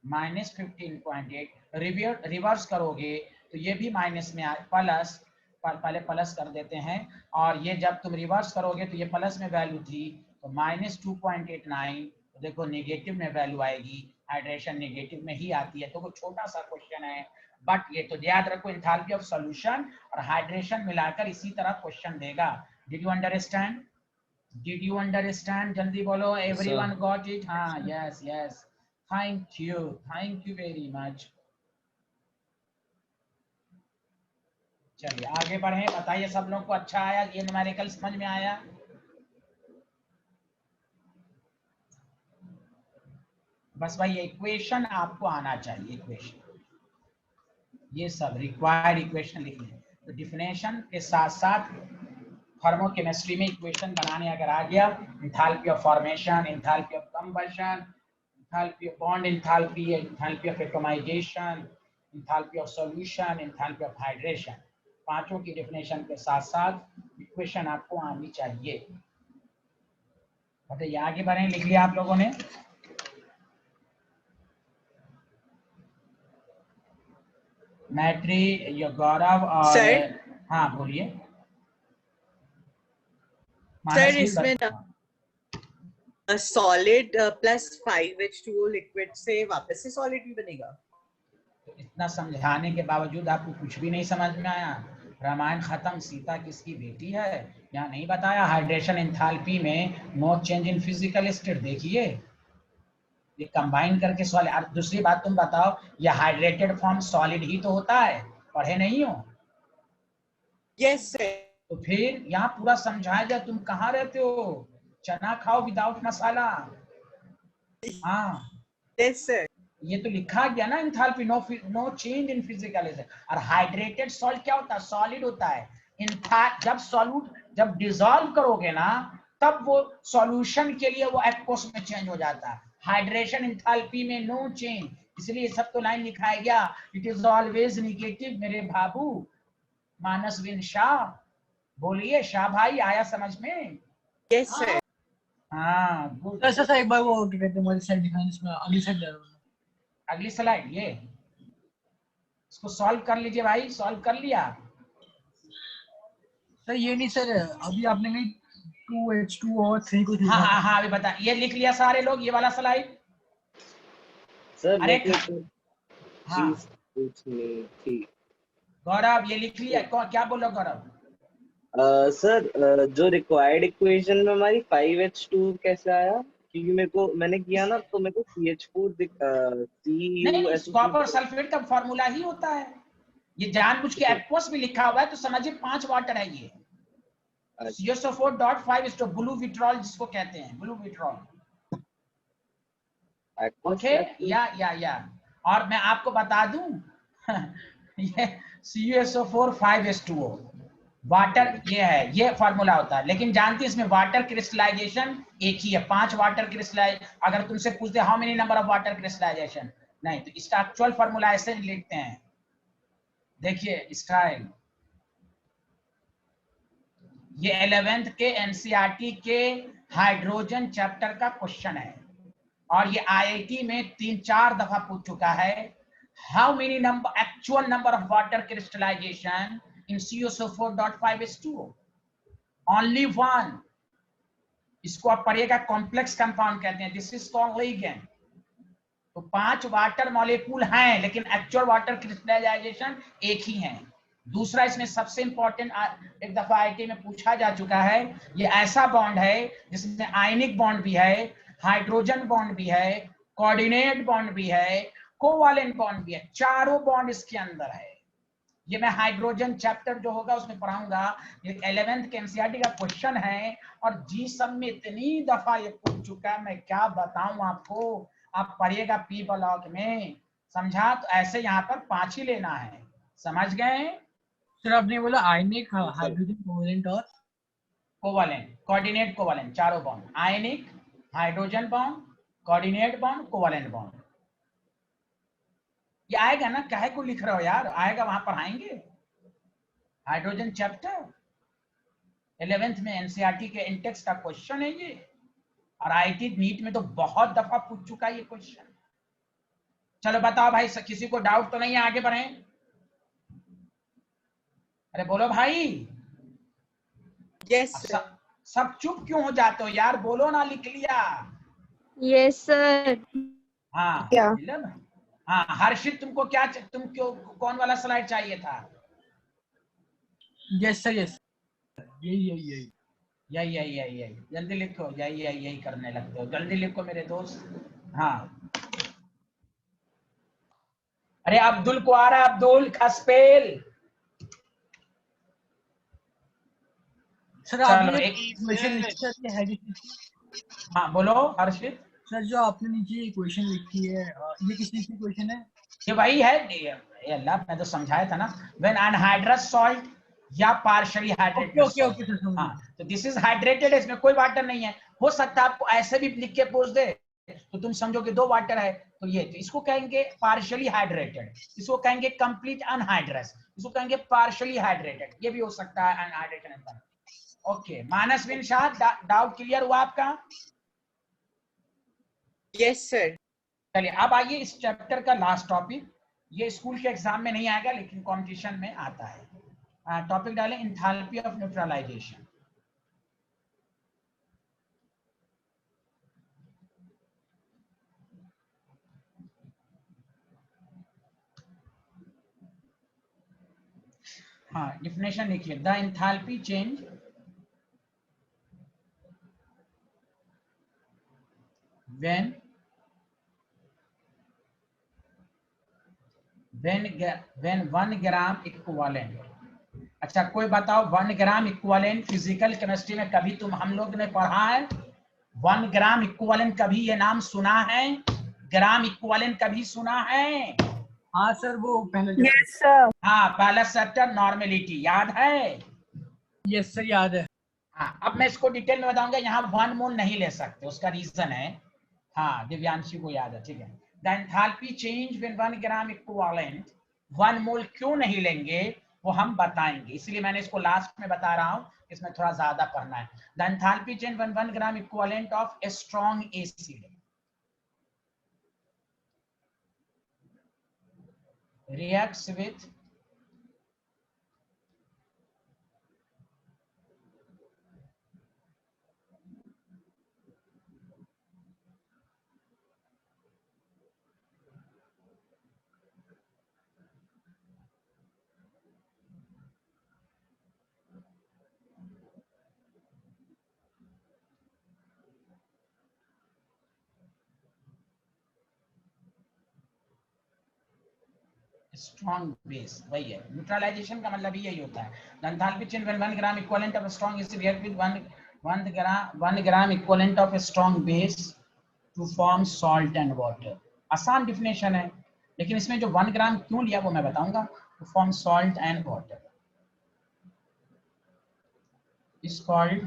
- 15.8। Reverse करोगे तो ये भी माइनस में प्लस, पहले प्लस कर देते हैं, और ये जब तुम रिवर्स करोगे तो ये प्लस में वैल्यू थी तो -2.89, तो देखो नेगेटिव में वैल्यू आएगी। हाइड्रेशन नेगेटिव में ही आती है। तो वो छोटा सा क्वेश्चन है, बट ये तो याद रखो एंथैल्पी ऑफ सॉल्यूशन और हाइड्रेशन मिलाकर इसी तरह क्वेश्चन देगा। Did you understand? Did you understand? जल्दी बोलो। Everyone got it? हाँ, yes, yes. Thank you very much. चलिए आगे बढ़े। बताइए सब लोग को अच्छा आया? ये न्यूमेरिकल समझ में आया? बस भाई इक्वेशन आपको आना चाहिए। इक्वेशन ये सब रिक्वायर्ड इक्वेशन लिख लें। तो डिफिनेशन के साथ साथ थर्मोकेमिस्ट्री में इक्वेशन बनाने अगर आ गया, enthalpy of formation, enthalpy of combustion, enthalpy of bond enthalpy, enthalpy of atomisation, enthalpy of solution, enthalpy of hydration, पांचों की डेफिनेशन के साथ साथ इक्वेशन आपको आनी चाहिए। बताइए आगे बढ़े। लिख लिया आप लोगों ने? मैट्री, ये गौरव और सर? हाँ बोलिए। सर इसमें ना सॉलिड प्लस 5H2O लिक्विड से वापस से सॉलिड भी बनेगा। तो इतना समझाने के बावजूद आपको कुछ भी नहीं समझ में आया? रामायण खत्म, सीता किसकी बेटी है? यहाँ नहीं बताया हाइड्रेशन एंथैल्पी में no change in physical state. देखिए ये कंबाइन करके सॉलिड। और दूसरी बात तुम बताओ, ये हाइड्रेटेड फॉर्म सॉलिड ही तो होता है, पढ़े नहीं हो? Yes sir. तो फिर यहाँ पूरा समझाया जाए। तुम कहाँ रहते हो? चना खाओ विदाउट मसाला। हाँ यस सर। ये तो लिखा गया ना enthalpy no change in physical. और हाइड्रेटेड सॉल्ट क्या होता है? सॉलिड होता है। जब डिसॉल्व करोगे ना तब वो सॉल्यूशन के लिए वो एक्वस में चेंज हो जाता है। हाइड्रेशन एंथैल्पी में नो चेंज, इसलिए सब तो लाइन लिखाया गया इट इज ऑलवेज नेगेटिव। मेरे बाबू मानस बिन शाह, बोलिए शाह भाई, आया समझ में? Yes sir. हाँ गुड। सर एक बार वो क्या कहते हैं मुझे साइड दिखाना, इसमें अगली साइड दे दो। अगली स्लाइड ये, इसको सॉल्व कर लीजिए भाई। सॉल्व कर लिया? सर ये नहीं सर, अभी आपने कही 2H2 और 3 को हाँ हाँ हाँ अभी बता। ये लिख लिया सारे लोग ये वाला स्लाइड? सर अरे मेरे को हाँ चीज पूछनी थी। गौरव ये लिख लिया? क्या बोलो गौरव? सर जो रिक्वायर्ड इक्वेशन में हमारी 5H2 कैसे आया? क्योंकि मैंने किया ना तो मेरे को CH4 नहीं, कॉपर सल्फेट का फॉर्मूला ही होता है। ये जानबूझ के एक्वस भी लिखा हुआ है तो समझिए 5 वाटर है ये। CuSO4.5 ब्लू विट्रॉल जिसको कहते हैं, ब्लू विट्रॉल। ओके या और मैं आपको बता दूं ये CuSO4 5H2O वाटर ये है, ये फॉर्मूला होता है। लेकिन जानते हैं इसमें वाटर क्रिस्टलाइजेशन एक ही है, 5 वाटर क्रिस्टलाइज। अगर तुमसे पूछते how many number of water crystallisation, नहीं, तो इसका एक्चुअल फॉर्मूला ऐसे लिखते हैं। देखिए स्टाइल, ये 11th के एनसीईआरटी के हाइड्रोजन चैप्टर का क्वेश्चन है और ये आईआईटी में 3-4 दफा पूछ चुका है। How many number actual number of water crystallisation in CuSO4.5H2O? Only one. इसको आप पढ़िएगा कॉम्प्लेक्स कंपाउंड कहते हैं, दिस इज कॉल्ड लिगेंड। तो 5 वाटर मॉलिक्यूल हैं लेकिन एक्चुअल वाटर क्रिस्टलाइजेशन एक ही है। दूसरा इसमें सबसे इंपॉर्टेंट एक दफा आईआईटी में पूछा जा चुका है, ये ऐसा बॉन्ड है जिसमें आयनिक बॉन्ड भी है, हाइड्रोजन बॉन्ड भी है, कोऑर्डिनेट बॉन्ड भी है, कोवैलेंट बॉन्ड भी है, चारों बॉन्ड इसके अंदर है। ये मैं हाइड्रोजन चैप्टर जो होगा उसमें पढ़ाऊंगा। ये 11th के एनसीईआरटी का क्वेश्चन है और जी सब में इतनी दफा ये पूछ चुका है, मैं क्या बताऊं आपको। आप पढ़िएगा पी ब्लॉक में, समझा? तो ऐसे यहाँ पर 5 ही लेना है, समझ गए? सर आपने बोला आयनिक, हाइड्रोजन, कोवैलेंट और कोवैलेंट, कोऑर्डिनेट, कोवैलेंट, चारों bond, ionic, hydrogen bond, coordinate bond, covalent bond. ये आएगा ना, काहे को लिख रहे हो यार, आएगा वहां पढ़ाएंगे। हाइड्रोजन चैप्टर 11th में एनसीईआरटी के इंटेक्स का क्वेश्चन है ये, और आईआईटी नीट में तो बहुत दफा पूछ चुका है ये क्वेश्चन। चलो बताओ भाई, किसी को डाउट तो नहीं है? आगे बढ़े। अरे बोलो भाई। Yes, sir. सब चुप क्यों हो जाते हो यार, बोलो ना। लिख लिया? Yes, sir. हाँ क्या? हाँ हर्षित, तुमको क्या तुम क्यों, कौन वाला स्लाइड चाहिए था? यस सर, यस यही यही यही यही यही यही यही, जल्दी लिखो। यही यही यही करने लगते हो, जल्दी लिखो मेरे दोस्त। हाँ, अरे अब्दुल को आ रहा है, अब्दुल खसपेल। सर। चलो आपने एक क्वेश्चन लिखी है, हाँ बोलो हर्षित। सर जो आपने नीचे क्वेश्चन लिखी है, ये किस चीज की क्वेश्चन है? ये वही है, ये अल्लाह, मैं तो समझाया था ना, व्हेन अनहाइड्रस सॉल्ट या partially hydrated okay okay salt. Sir, हाँ, तो दिस इज हाइड्रेटेड है, इसमें कोई वाटर नहीं है। हो सकता है आपको ऐसे भी लिख के पूछ दे तो तुम समझो कि 2 वाटर है, तो ये, तो इसको कहेंगे पार्शियली हाइड्रेटेड, इसको कहेंगे कंप्लीट अनहाइड्रस, इसको कहेंगे पार्शियली हाइड्रेटेड, ये भी हो सकता है अनहाइड्रेटेड। ओके, मानस बिन शाह, डाउट क्लियर हुआ आपका? Yes, sir. चलिए अब आइए इस चैप्टर का लास्ट टॉपिक। ये स्कूल के एग्जाम में नहीं आएगा लेकिन कंपटीशन में आता है। टॉपिक डालें एंथैल्पी ऑफ न्यूट्रलाइजेशन। हाँ, डिफिनेशन लिखिए, the enthalpy change when 1 gram equivalent. अच्छा कोई बताओ, 1 ग्राम इक्विवेलेंट फिजिकल केमिस्ट्री में कभी हम लोग ने पढ़ा है? 1 ग्राम इक्विवेलेंट कभी ये नाम सुना है? ग्राम इक्विवेलेंट कभी सुना है? हाँ सर, वो पहले Yes, sir. हाँ, पहला चैप्टर नॉर्मेलिटी याद है? यस सर, याद है। हाँ, अब मैं इसको डिटेल में बताऊंगा। यहाँ 1 मोल नहीं ले सकते, उसका रीजन है। हाँ, दिव्यांशी को याद है, ठीक है। The enthalpy change when 1 gram equivalent, 1 मोल क्यों नहीं लेंगे वो हम बताएंगे, इसलिए मैंने इसको लास्ट में बता रहा हूँ, इसमें थोड़ा ज्यादा पढ़ना है। The enthalpy change when 1 gram equivalent of a strong acid reacts with strong base, वही है न्यूट्रलाइजेशन का मतलब यही होता है। The enthalpy change when 1 gram equivalent of a strong acid react with 1 gram equivalent of a strong base to form salt and water। आसान definition है, लेकिन इसमें जो 1 ग्राम क्यों लिया वो मैं बताऊंगा। to form salt and water is called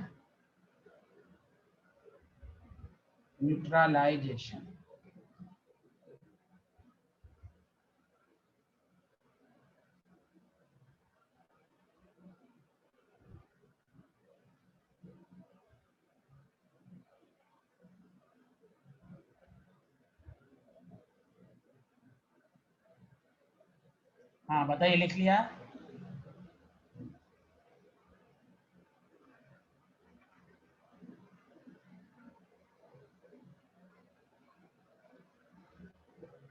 neutralization। हाँ बताइए, लिख लिया?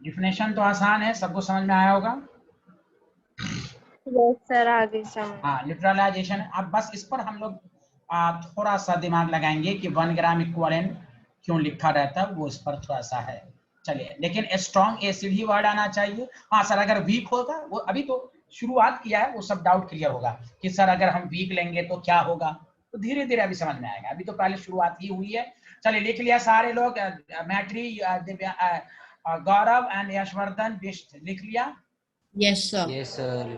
डिफिनेशन तो आसान है, सबको समझ में आया होगा। यस सर, आगे समझ। हाँ, न्यूट्रलाइजेशन। अब बस इस पर हम लोग थोड़ा सा दिमाग लगाएंगे कि 1 ग्राम इक्विवेलेंट क्यों लिखा रहता है, वो इस पर थोड़ा सा है। चलिए, लेकिन स्ट्रॉन्ग एसिड ही वर्ड आना चाहिए। हाँ सर, अगर वीक होगा, वो अभी तो शुरुआत किया है, वो सब डाउट क्लियर होगा कि सर अगर हम वीक लेंगे तो क्या होगा, तो धीरे धीरे अभी समझ में आएगा, अभी तो पहले शुरुआत ही हुई है। चलिए, लिख लिया सारे लोग? मैट्री, गौरव एंड यशवर्धन, बिष्ट, लिख लिया? Yes, sir. Yes sir.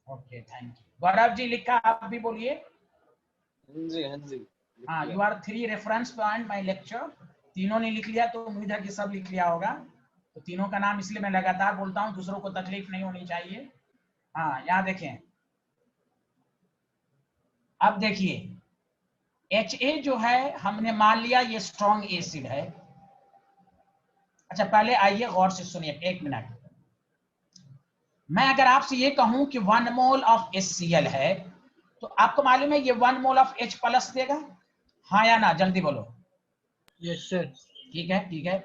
Okay, thank you. Gaurav ji लिखा? आप भी बोलिए। हाँ जी, हाँ जी। हाँ, you are 3 reference point my lecture. तीनों ने लिख लिया, तो उम्मीद है कि सब लिख लिया होगा। तो तीनों का नाम इसलिए मैं लगातार बोलता हूँ, दूसरों को तकलीफ नहीं होनी चाहिए। हाँ, यहाँ देखें, अब देखिए, HA जो है हमने मान लिया ये स्ट्रॉन्ग एसिड है। अच्छा, पहले आइए गौर से सुनिए, 1 मिनट। मैं अगर आपसे ये कहूं कि 1 मोल ऑफ HCl है, तो आपको मालूम है ये 1 मोल ऑफ H प्लस देगा, हाँ या ना? जल्दी बोलो। Yes sir. ठीक है, ठीक है।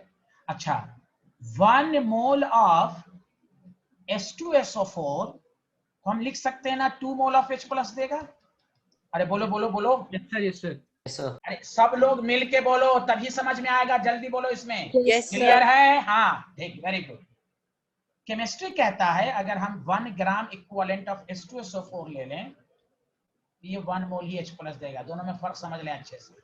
अच्छा, 1 मोल ऑफ H2SO4 तो हम लिख सकते हैं ना 2 मोल ऑफ H प्लस देगा। अरे बोलो बोलो बोलो। Yes sir, yes sir. Yes sir. अरे सब लोग मिल के बोलो, तभी समझ में आएगा, जल्दी बोलो इसमें। Yes, clear sir. है? हाँ, ठीक, वेरी गुड। केमिस्ट्री कहता है अगर हम 1 ग्राम इक्विवेलेंट ऑफ H2SO4 ले लें, ये 1 मोल ही H प्लस देगा। दोनों में फर्क समझ लें अच्छे से।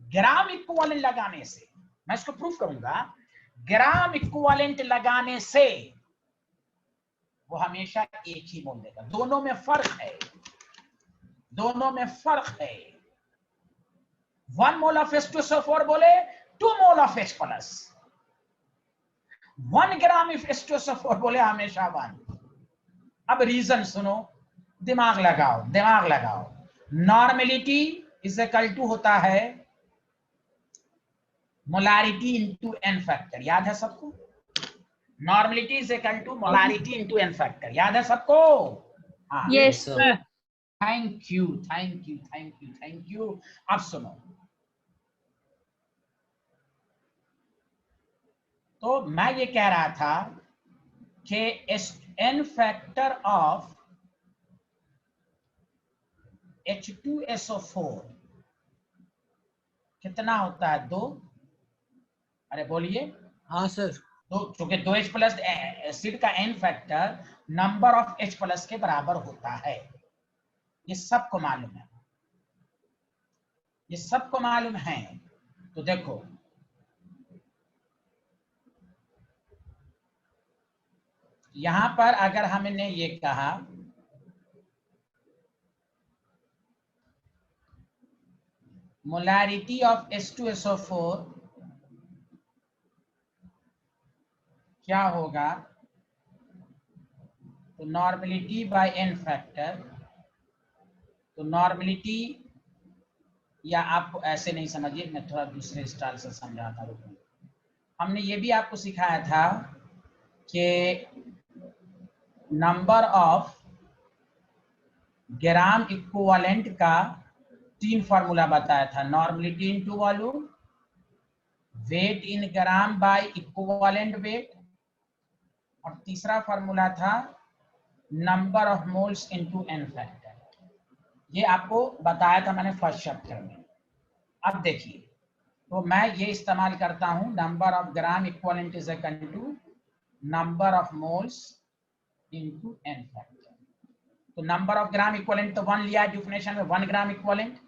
ग्राम इक्विवेलेंट लगाने से, मैं इसको प्रूफ करूंगा, ग्राम इक्विवेलेंट लगाने से वो हमेशा एक ही मोल देगा। दोनों में फर्क है, दोनों में फर्क है। 1 मोल ऑफ H2SO4 बोले 2 मोल of H plus. 1 gram of H2SO4 बोले हमेशा 1। अब रीजन सुनो, दिमाग लगाओ, दिमाग लगाओ। नॉर्मेलिटी इज इक्वल टू होता है मोलारिटी इनटू एन फैक्टर, याद है सबको? Normality is equal to molarity into n factor, याद है सबको? हाँ, yes sir. Thank you, thank you, thank you, thank you. अब सुनो, तो मैं ये कह रहा था कि एन फैक्टर ऑफ H2SO4 कितना होता है? 2। अरे बोलिए। हाँ सर। तो चूंकि 2H प्लस एसिड का n factor number of H plus के बराबर होता है, ये सबको मालूम है, ये सबको मालूम है। तो देखो, यहां पर अगर हमने ये कहा मोलारिटी ऑफ H2SO4 क्या होगा, तो नॉर्मेलिटी बाय एन फैक्टर। तो नॉर्मेलिटी, या आप ऐसे नहीं समझिए, मैं थोड़ा दूसरे स्टाइल से समझाता हूँ। हमने ये भी आपको सिखाया था कि नंबर ऑफ ग्राम इक्विवेलेंट का 3 फार्मूला बताया था। Normality into volume, weight in gram by equivalent weight, और तीसरा फार्मूला था number of moles into n factor. ये आपको बताया था मैंने फर्स्ट चैप्टर में। अब देखिए, तो मैं ये इस्तेमाल करता हूं, number of gram equivalent is equal to number of moles into n factor. तो नंबर ऑफ ग्राम इक्विवेलेंट तो 1 लिया डिफिनेशन में, 1 ग्राम इक्विवेलेंट।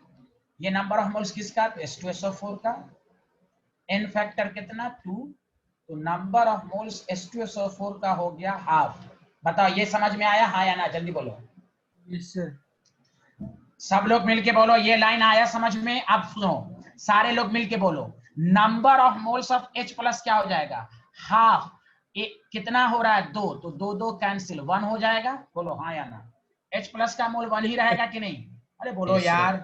ये नंबर ऑफ मोल्स किसका? तो H2SO4 का। एन फैक्टर कितना? 2। तो नंबर ऑफ मोल्स H2SO4 का हो गया हाफ। बताओ ये समझ में आया, हाँ या ना? जल्दी बोलो। Yes sir. सब लोग मिलके बोलो, ये लाइन आया समझ में? अब सुनो, सारे लोग मिलके बोलो, number of moles of H plus क्या हो जाएगा? हाफ। कितना हो रहा है? 2, तो 2 2 कैंसिल, 1 हो जाएगा। बोलो हाँ या ना? H प्लस का मोल 1 ही रहेगा कि नहीं? अरे बोलो Yes, यार।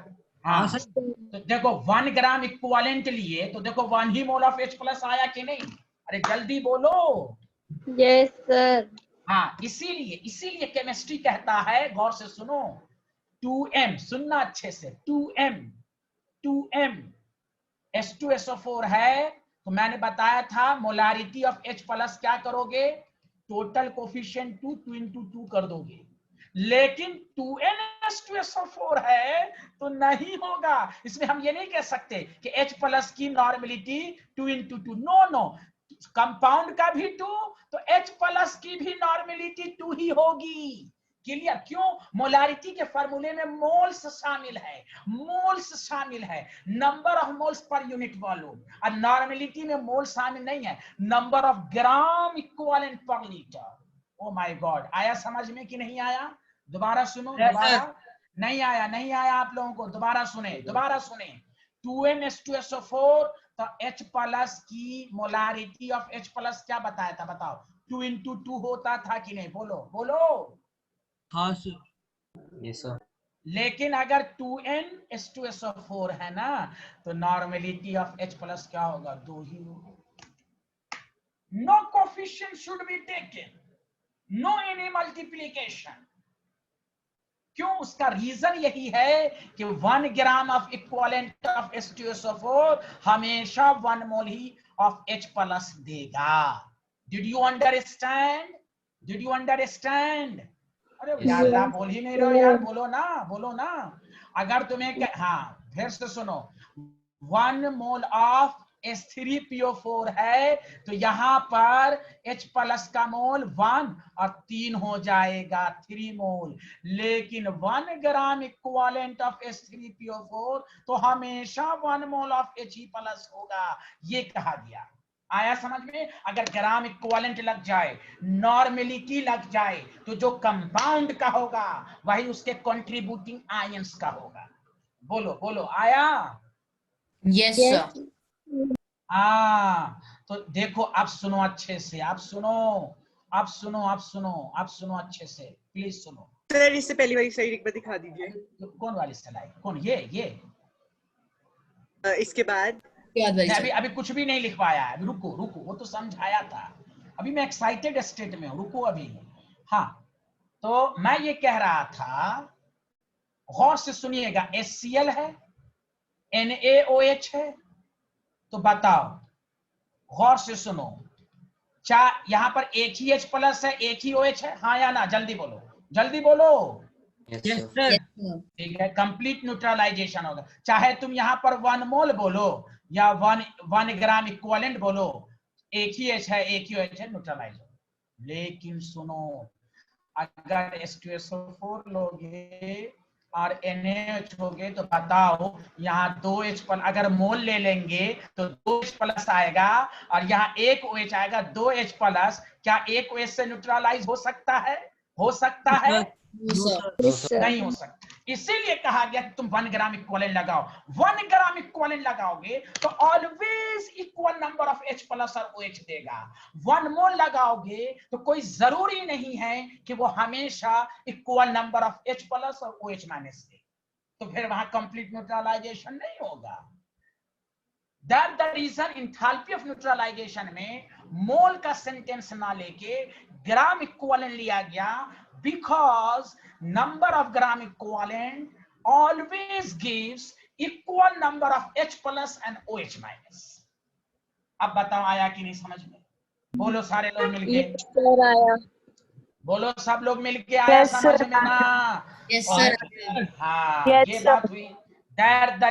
हाँ, हाँ सर। तो देखो 1 ग्राम इक्विवेलेंट लिए, तो देखो 1 ही मोल ऑफ H प्लस आया कि नहीं? अरे जल्दी बोलो। Yes sir. हाँ, इसीलिए इसीलिए केमिस्ट्री कहता है, गौर से सुनो, 2m, सुनना अच्छे से, 2m H2SO4 है, तो मैंने बताया था मोलारिटी ऑफ H प्लस क्या करोगे, टोटल कोफिशिएंट 2 into 2 कर दोगे, लेकिन 2NH2SO4 है तो नहीं होगा। इसमें हम ये नहीं कह सकते कि H प्लस की normality 2 into 2, no no, compound का भी 2 तो H प्लस की भी नॉर्मेलिटी 2 ही होगी। क्लियर? क्यों? मोलारिटी के फॉर्मूले में मोल्स शामिल है, मोल्स शामिल है, number of moles per unit volume, और नॉर्मेलिटी में मोल शामिल नहीं है, नंबर ऑफ ग्राम इक्विवेलेंट पर लीटर। ओ माय गॉड, आया समझ में कि नहीं आया? दोबारा सुनो, Yes, दोबारा। नहीं आया, नहीं आया आप लोगों को? दोबारा सुने, दोबारा सुने। 2NH2SO4 तो H प्लस की मोलारिटी ऑफ H प्लस क्या बताया था, बताओ? 2 into 2 होता था कि नहीं? बोलो बोलो। हाँ सर। Yes sir. लेकिन अगर 2NH2SO4 है ना, तो नॉर्मेलिटी ऑफ H प्लस क्या होगा? 2 ही होगा। No coefficient should be taken, no any multiplication. क्यों? उसका रीजन यही है कि 1 gram of equivalent of H2SO4 हमेशा 1 मोल ही ऑफ H प्लस देगा। Did you understand? Did you understand? अरे यार आप बोल ही नहीं रहे हो यार, बोलो ना, बोलो ना। अगर तुम्हें हाँ, फिर से सुनो, 1 मोल ऑफ H3PO4 है तो यहां पर H प्लस का मोल 1 और 3 हो जाएगा, 3 मोल। लेकिन 1 ग्राम इक्विवेलेंट ऑफ H3PO4 तो हमेशा 1 मोल ऑफ He प्लस होगा, ये कहा गया। आया समझ में? अगर ग्राम इक्विवेलेंट लग जाए, नॉर्मेलिटी लग जाए, तो जो कंपाउंड का होगा वही उसके कंट्रीब्यूटिंग आयंस का होगा। बोलो बोलो, आया? Yes, sir. हाँ, तो देखो, आप सुनो अच्छे से, आप सुनो, आप सुनो, आप सुनो, आप सुनो अच्छे से, प्लीज सुनो। सर इससे पहली वाली स्लाइड एक बार दिखा दीजिए। कौन वाली स्लाइड? कौन? ये इसके बाद याद वाली मैं slide. अभी कुछ भी नहीं लिख पाया है। अभी रुको रुको, वो तो समझाया था, अभी मैं एक्साइटेड स्टेट में हूँ, रुको अभी। हाँ, तो मैं ये कह रहा था, गौर से सुनिएगा, HCl है, NaOH है, तो बताओ, गौर से सुनो, यहाँ पर एक ही H प्लस है, एक ही OH है, हाँ या ना? जल्दी बोलो, जल्दी बोलो। Yes, Yes, sir. sir. ठीक है, कंप्लीट न्यूट्रलाइजेशन होगा, चाहे तुम यहाँ पर 1 मोल बोलो या 1 ग्राम इक्विवेलेंट बोलो, एक ही H है, एक ही OH है, न्यूट्रलाइज हो। लेकिन सुनो, अगर H2SO4 लोगे और NaOH होगे तो बताओ, यहाँ 2H प्लस, अगर मोल ले लेंगे तो 2H प्लस आएगा, और यहाँ एक OH आएगा, 2H प्लस, क्या एक OH से न्यूट्रलाइज हो सकता है? हो सकता है? No, sir. Yes, sir. नहीं हो सकता। इसीलिए कहा गया कि तुम 1 ग्राम इक्विवेलेंट लगाओ। 1 ग्राम इक्विवेलेंट लगाओगे तो always equal number of H plus और OH देगा। 1 मोल लगाओगे तो कोई जरूरी नहीं है कि वो हमेशा equal number of H plus और OH माइनस दे, तो फिर वहां कंप्लीट न्यूट्रलाइजेशन नहीं होगा। That the reason enthalpy of neutralisation में मोल का सेंटेंस ना लेके ग्राम इक्विवेलेंट लिया गया, because number of gram equivalent always gives equal number of H plus and OH minus। अब बताओ आया कि नहीं समझ में? बोलो सारे लोग मिलके, Yes, sir, आया। बोलो सब लोग मिलके, आया Yes, समझ sir. में ना? Yes, sir. हाँ, Yes, ये sir. बात हुई। दैट द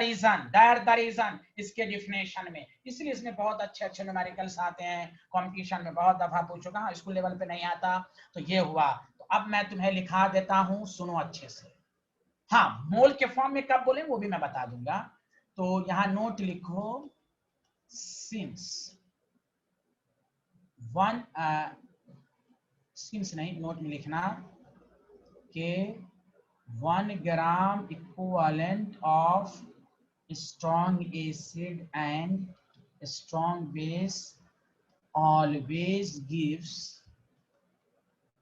रीजन इसके डिफिनेशन में, इसलिए इसमें बहुत अच्छे अच्छे न्यूमेरिकल्स आते हैं, कंपटीशन में बहुत दफा पूछ चुका हूं, स्कूल लेवल पे नहीं आता। तो ये हुआ, तो अब मैं तुम्हें लिखा देता हूं, सुनो अच्छे से। हाँ, मोल के फॉर्म में कब बोले वो भी मैं बता दूंगा। तो यहाँ नोट लिखो, सिंस 1, सिंस नहीं, नोट में लिखना के 1 gram equivalent of strong acid and strong base always gives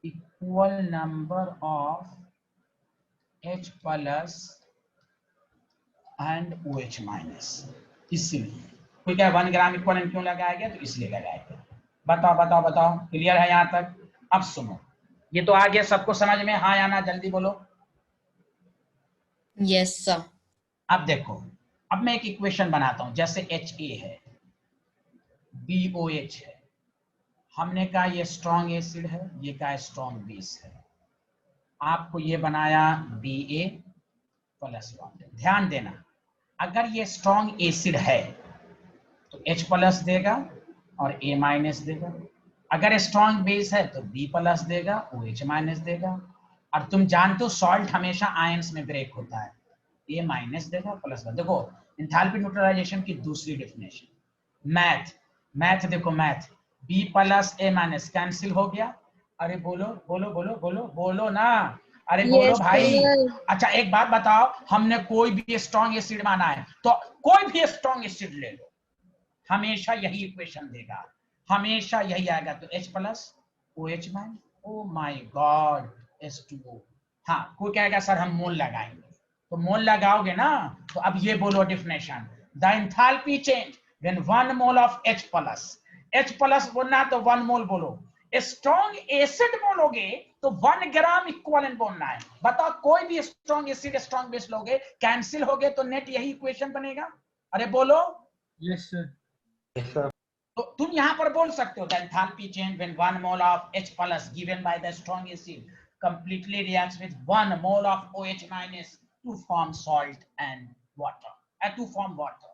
equal number of H plus and OH minus। इसलिए कोई क्या 1 ग्राम इक्विवेलेंट क्यों लगाया गया? तो इसलिए लगाया गया। बताओ बताओ बताओ, क्लियर है यहाँ तक? अब सुनो, ये तो आ गया सबको समझ में, हाँ या ना, जल्दी बोलो। Yes, sir. अब देखो, अब मैं एक इक्वेशन बनाता हूं, जैसे HA है, BOH है, हमने कहा ये स्ट्रॉन्ग एसिड है, ये कहा स्ट्रॉन्ग बेस है, आपको ये बनाया BA प्लस बॉन्ड। ध्यान देना, अगर ये स्ट्रॉन्ग एसिड है तो H प्लस देगा और A माइनस देगा, अगर स्ट्रॉन्ग बेस है तो B प्लस देगा, OH माइनस देगा। और तुम जानते हो सॉल्ट हमेशा आयंस में ब्रेक होता है, A माइनस देगा प्लस। देखो एंथैल्पी न्यूट्रलाइजेशन की दूसरी डेफिनेशन, मैथ देखो, math B plus A minus cancel हो गया। अरे बोलो बोलो बोलो बोलो बोलो ना, अरे बोलो Yes, भाई। sir. अच्छा एक बात बताओ, हमने कोई भी स्ट्रॉन्ग एसिड माना है तो कोई भी स्ट्रॉन्ग एसिड ले लो, हमेशा यही इक्वेशन देगा, हमेशा यही आएगा। तो H plus OH minus, oh my God, H2O। हाँ कोई कहेगा सर हम मोल लगाएंगे, तो मोल लगाओगे ना, तो अब ये बोलो definition, the enthalpy change when 1 mole of H plus बोलना तो 1 मोल बोलो, स्ट्रॉन्ग एसिड बोलोगे तो 1 ग्राम इक्विवेलेंट बोलना है। बताओ कोई भी स्ट्रॉन्ग एसिड स्ट्रॉन्ग बेस लोगे, कैंसिल हो गए तो नेट यही इक्वेशन बनेगा। अरे बोलो। Yes, sir. तो तुम यहां पर बोल सकते हो the enthalpy change when 1 mole of H plus given by the strong acid completely reacts with 1 mole of OH minus to form salt and water, to form water.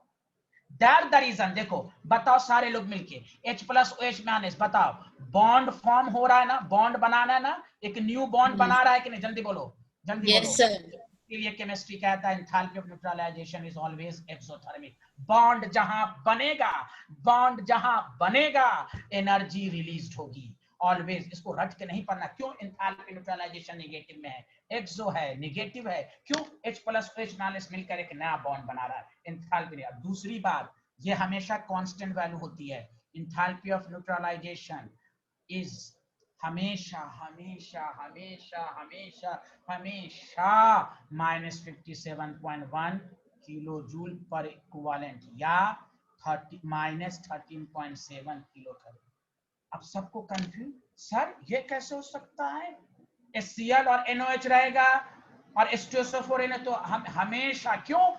That's the reason। देखो बताओ सारे लोग मिलके, H plus OH minus, बताओ bond form हो रहा है ना, बॉन्ड बनाना है ना, एक न्यू बॉन्ड बना रहा है कि नहीं, जल्दी बोलो, जल्दी बोलो। Yes, sir. इसलिए केमिस्ट्री कहता है enthalpy of neutralisation is always exothermic. Bond जहां बनेगा एनर्जी रिलीज होगी ऑलवेज। इसको रट के नहीं पढ़ना, क्यों एंथैल्पी न्यूट्रलाइजेशन नेगेटिव में है, एक्सो है नेगेटिव है, क्यों H प्लस OH माइनस मिलकर एक नया बॉन्ड बना रहा है एंथैल्पी। अब दूसरी बात, ये हमेशा कांस्टेंट वैल्यू होती है, एंथैल्पी ऑफ न्यूट्रलाइजेशन इज हमेशा हमेशा हमेशा हमेशा हमेशा -57.1 किलो जूल पर इक्विवेलेंट या -13.7 किलो कैलोरी। अब सबको कंफ्यूज, सर ये कैसे हो सकता है, HCl और NOH रहेगा और H2SO4 तो हम हमेशा, क्यों,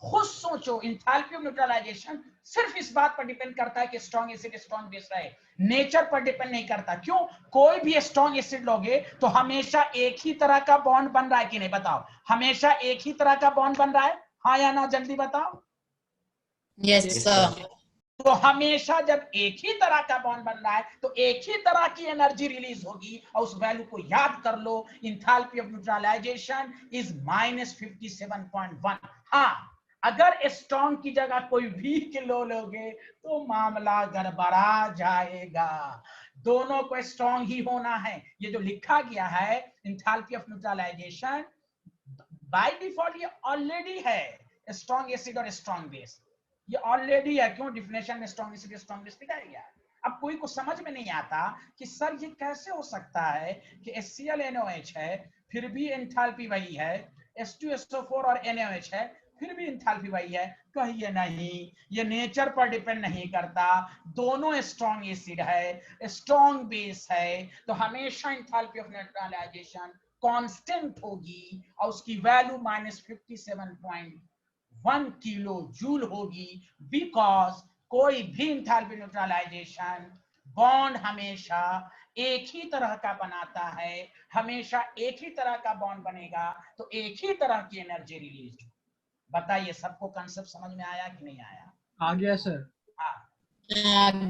खुद सोचो एंथैल्पी ऑफ न्यूट्रलाइजेशन सिर्फ इस बात पर डिपेंड करता है कि स्ट्रॉन्ग एसिड स्ट्रॉन्ग बेस रहे, नेचर पर डिपेंड नहीं करता। क्यों, कोई भी स्ट्रॉन्ग एसिड लोगे तो हमेशा एक ही तरह का बॉन्ड बन रहा है कि नहीं, बताओ, हमेशा एक ही तरह का बॉन्ड बन रहा है, हाँ या ना, जल्दी बताओ। Yes, sir. तो हमेशा जब एक ही तरह का बॉन्ड बन रहा है तो एक ही तरह की एनर्जी रिलीज होगी, और उस वैल्यू को याद कर लो, एंथैल्पी ऑफ न्यूट्रलाइजेशन इज -57.1। हाँ अगर स्ट्रॉन्ग की जगह कोई वीक लो लोगे तो मामला गड़बड़ा जाएगा, दोनों को स्ट्रॉन्ग ही होना है। ये जो लिखा गया है enthalpy of neutralisation by default ये ऑलरेडी है, स्ट्रॉन्ग एसिड और स्ट्रॉन्ग बेस ये ऑलरेडी है, क्यों, डिफिनेशन में स्ट्रॉन्ग एसिड स्ट्रॉन्ग बेस लिखा गया है। अब कोई को समझ में नहीं आता कि सर ये कैसे हो सकता है कि HCl है फिर भी एंथैल्पी वही है, H2SO4 और NaOH है फिर भी एंथैल्पी वही है। कहिए नहीं, ये नेचर पर डिपेंड नहीं करता, दोनों स्ट्रॉन्ग एसिड है स्ट्रॉन्ग बेस है, तो हमेशा एंथैल्पी ऑफ न्यूट्रलाइजेशन कांस्टेंट होगी और उसकी वैल्यू -57.1 किलो जूल होगी, बिकॉज कोई भी एंथैल्पी न्यूट्रलाइजेशन बॉन्ड हमेशा एक ही तरह का बनाता है, हमेशा एक ही तरह का बॉन्ड बनेगा तो एक ही तरह की एनर्जी रिलीज। बताइए सबको कंसेप्ट समझ में आया कि नहीं आया? आ गया सर। हाँ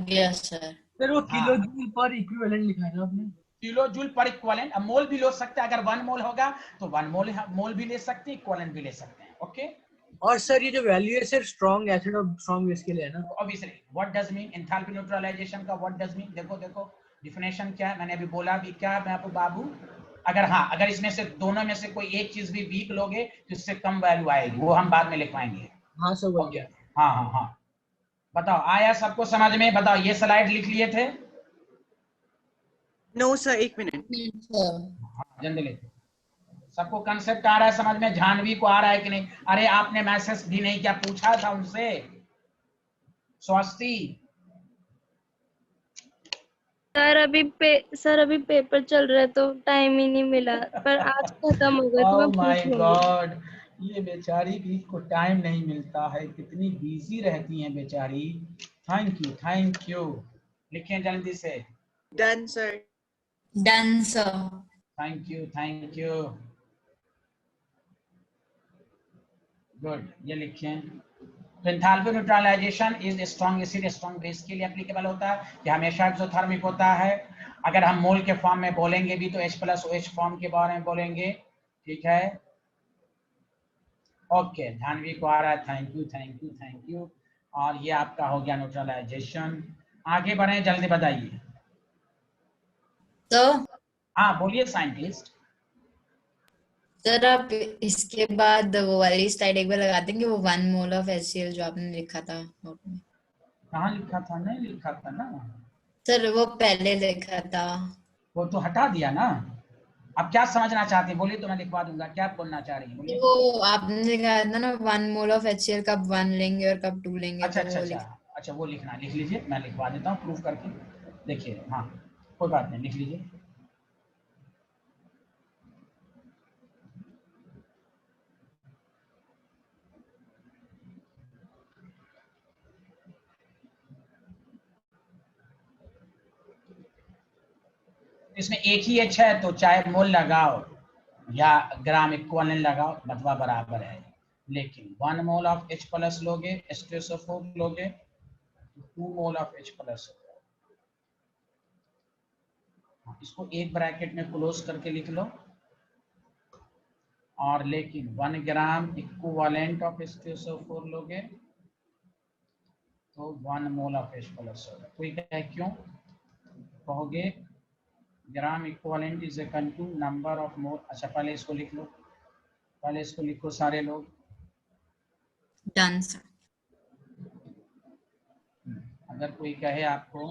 Yes, sir. सर वो हाँ। किलो जूल पर इक्विवेलेंट लिखा है ना आपने? किलो जूल पर इक्विवेलेंट, अब मोल भी ले सकते हैं, अगर 1 मोल होगा तो 1 मोल भी ले सकते हैं, इक्विवेलेंट भी ले सकते हैं। ओके, और सर ये जो वैल्यू है सिर्फ स्ट्रॉन्ग एसिड और स्ट्रॉन्ग बेस के लिए है ना? Obviously what does mean enthalpy neutralisation का, व्हाट डज मीन, देखो डिफिनेशन क्या है, मैंने अभी बोला भी क्या है मैं आपको बाबू, अगर इसमें से दोनों में से कोई एक चीज भी वीक लोगे तो इससे कम वैल्यू आएगी, वो हम बाद में लिखवाएंगे। हाँ सर बोल गया। हाँ बताओ आया सबको समझ में? बताओ ये स्लाइड लिख लिए थे? नो सर, एक मिनट। Yes, sir. जल्दी लिखो, सबको कंसेप्ट आ रहा है समझ में? जानवी को आ रहा है कि नहीं? अरे आपने मैसेज भी नहीं किया, पूछा था उनसे, स्वस्ति सर अभी पेपर चल रहा है तो टाइम ही नहीं मिला, पर आज खत्म हो गया तो ओह मैं माय पूछ लूंगी। गॉड, ये बेचारी भी को टाइम नहीं मिलता है, कितनी बिजी रहती हैं बेचारी। Thank you, thank you. लिखें जल्दी से। Done, sir. Done, sir. Thank you, thank you. Good, ये लिखें। तो enthalpy neutralisation is strong acid strong base के लिए एप्लीकेबल होता है। ये हमेशा एक्सोथर्मिक होता है। अगर हम मोल के फॉर्म में बोलेंगे भी तो H+OH फॉर्म के बारे में बोलेंगे, ठीक है। ओके, ध्यानवी को आ रहा है, thank you, thank you, thank you. और ये आपका हो गया न्यूट्रलाइजेशन। आगे बढ़े, जल्दी बताइए। तो हाँ बोलिए साइंटिस्ट। सर आप इसके बाद वो वाली स्लाइड एक बार लगा देंगे, वो 1 मोल ऑफ HCl जो आपने लिखा था नोट में। कहाँ लिखा था? नहीं लिखा था ना सर वो पहले लिखा था। वो तो हटा दिया ना। अब क्या समझना चाहते हैं बोलिए, तो मैं लिखवा दूंगा। क्या बोलना चाह रही हैं बोलिए। वो आपने लिखा था ना 1 मोल ऑफ HCl कब 1 लेंगे और कब 2 लेंगे, अच्छा तो अच्छा वो अच्छा अच्छा, वो लिखना, लिख लीजिए, मैं लिखवा देता हूँ प्रूफ करके। देखिए, हाँ कोई बात नहीं, लिख लीजिए। इसमें एक ही H है तो चाहे मोल लगाओ या ग्राम इक्विवेलेंट लगाओ, बदवा बराबर है। लेकिन 1 मोल ऑफ H+ लोगे, H2SO4 लोगे, 2 मोल ऑफ H+ इसको एक ब्रैकेट में क्लोज करके लिख लो। और लेकिन 1 ग्राम इक्विवेलेंट ऑफ H2SO4 लोगे तो 1 मोल ऑफ H+ होगा। कोई कहे क्यों? कहोगे gram equivalent is equal to number of mole. अच्छा पहले इसको लिख लो, पहले इसको लिखो सारे लोग। Done sir. अगर कोई कहे आपको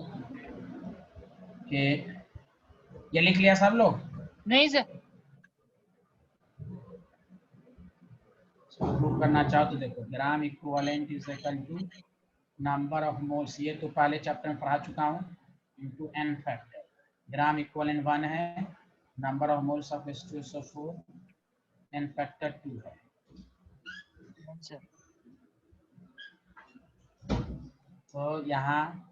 कि ये लिख लिया सब लोग? नहीं सर। प्रूव करना चाहो तो देखो, gram equivalent is equal to number of moles, ये तो पहले चैप्टर में पढ़ा चुका हूँ, into n factor. Gram equivalent 1 है, number of moles of H2SO4 n factor 2 है। सर तो यहाँ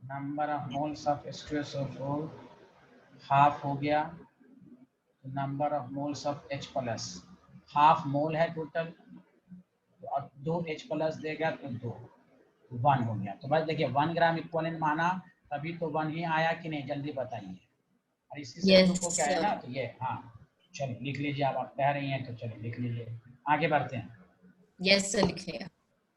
number of moles of H2SO4 half हो गया, number of moles of H+, half mole है टोटल, और 2 H+ देगा तो 2, 1 हो गया। तो बस देखिए 1 ग्राम इक्विवेलेंट माना, तभी तो 1 ही आया कि नहीं, जल्दी बताइए। और इसी से Yes, प्रूफ हो क्या है sir. ना, तो ये हाँ चलिए लिख लीजिए। अब आप कह रही हैं तो चलिए लिख लीजिए, आगे बढ़ते हैं। यस सर, लिख लिया।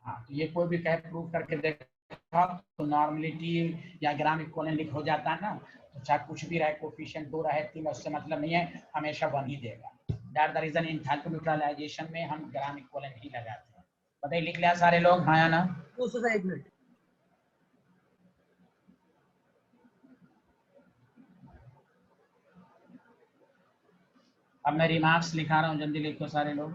हाँ, तो ये कोई भी कहे प्रूफ करके देखा तो नॉर्मलिटी या ग्राम इक्विवेलेंट लिख हो जाता है ना, तो चाहे कुछ भी रहे, कोफिशिएंट 2 रहे 3, उससे मतलब नहीं है, हमेशा 1 ही देगा। That the reason in enthalpy neutralisation में हम ग्राम इक्विवेलेंट ही लगाते हैं। बताइए लिख लिया सारे लोग, हाँ या ना? एक मिनट। अब मैं रिमार्क्स लिखा रहा हूँ, जल्दी लिखो सारे लोग।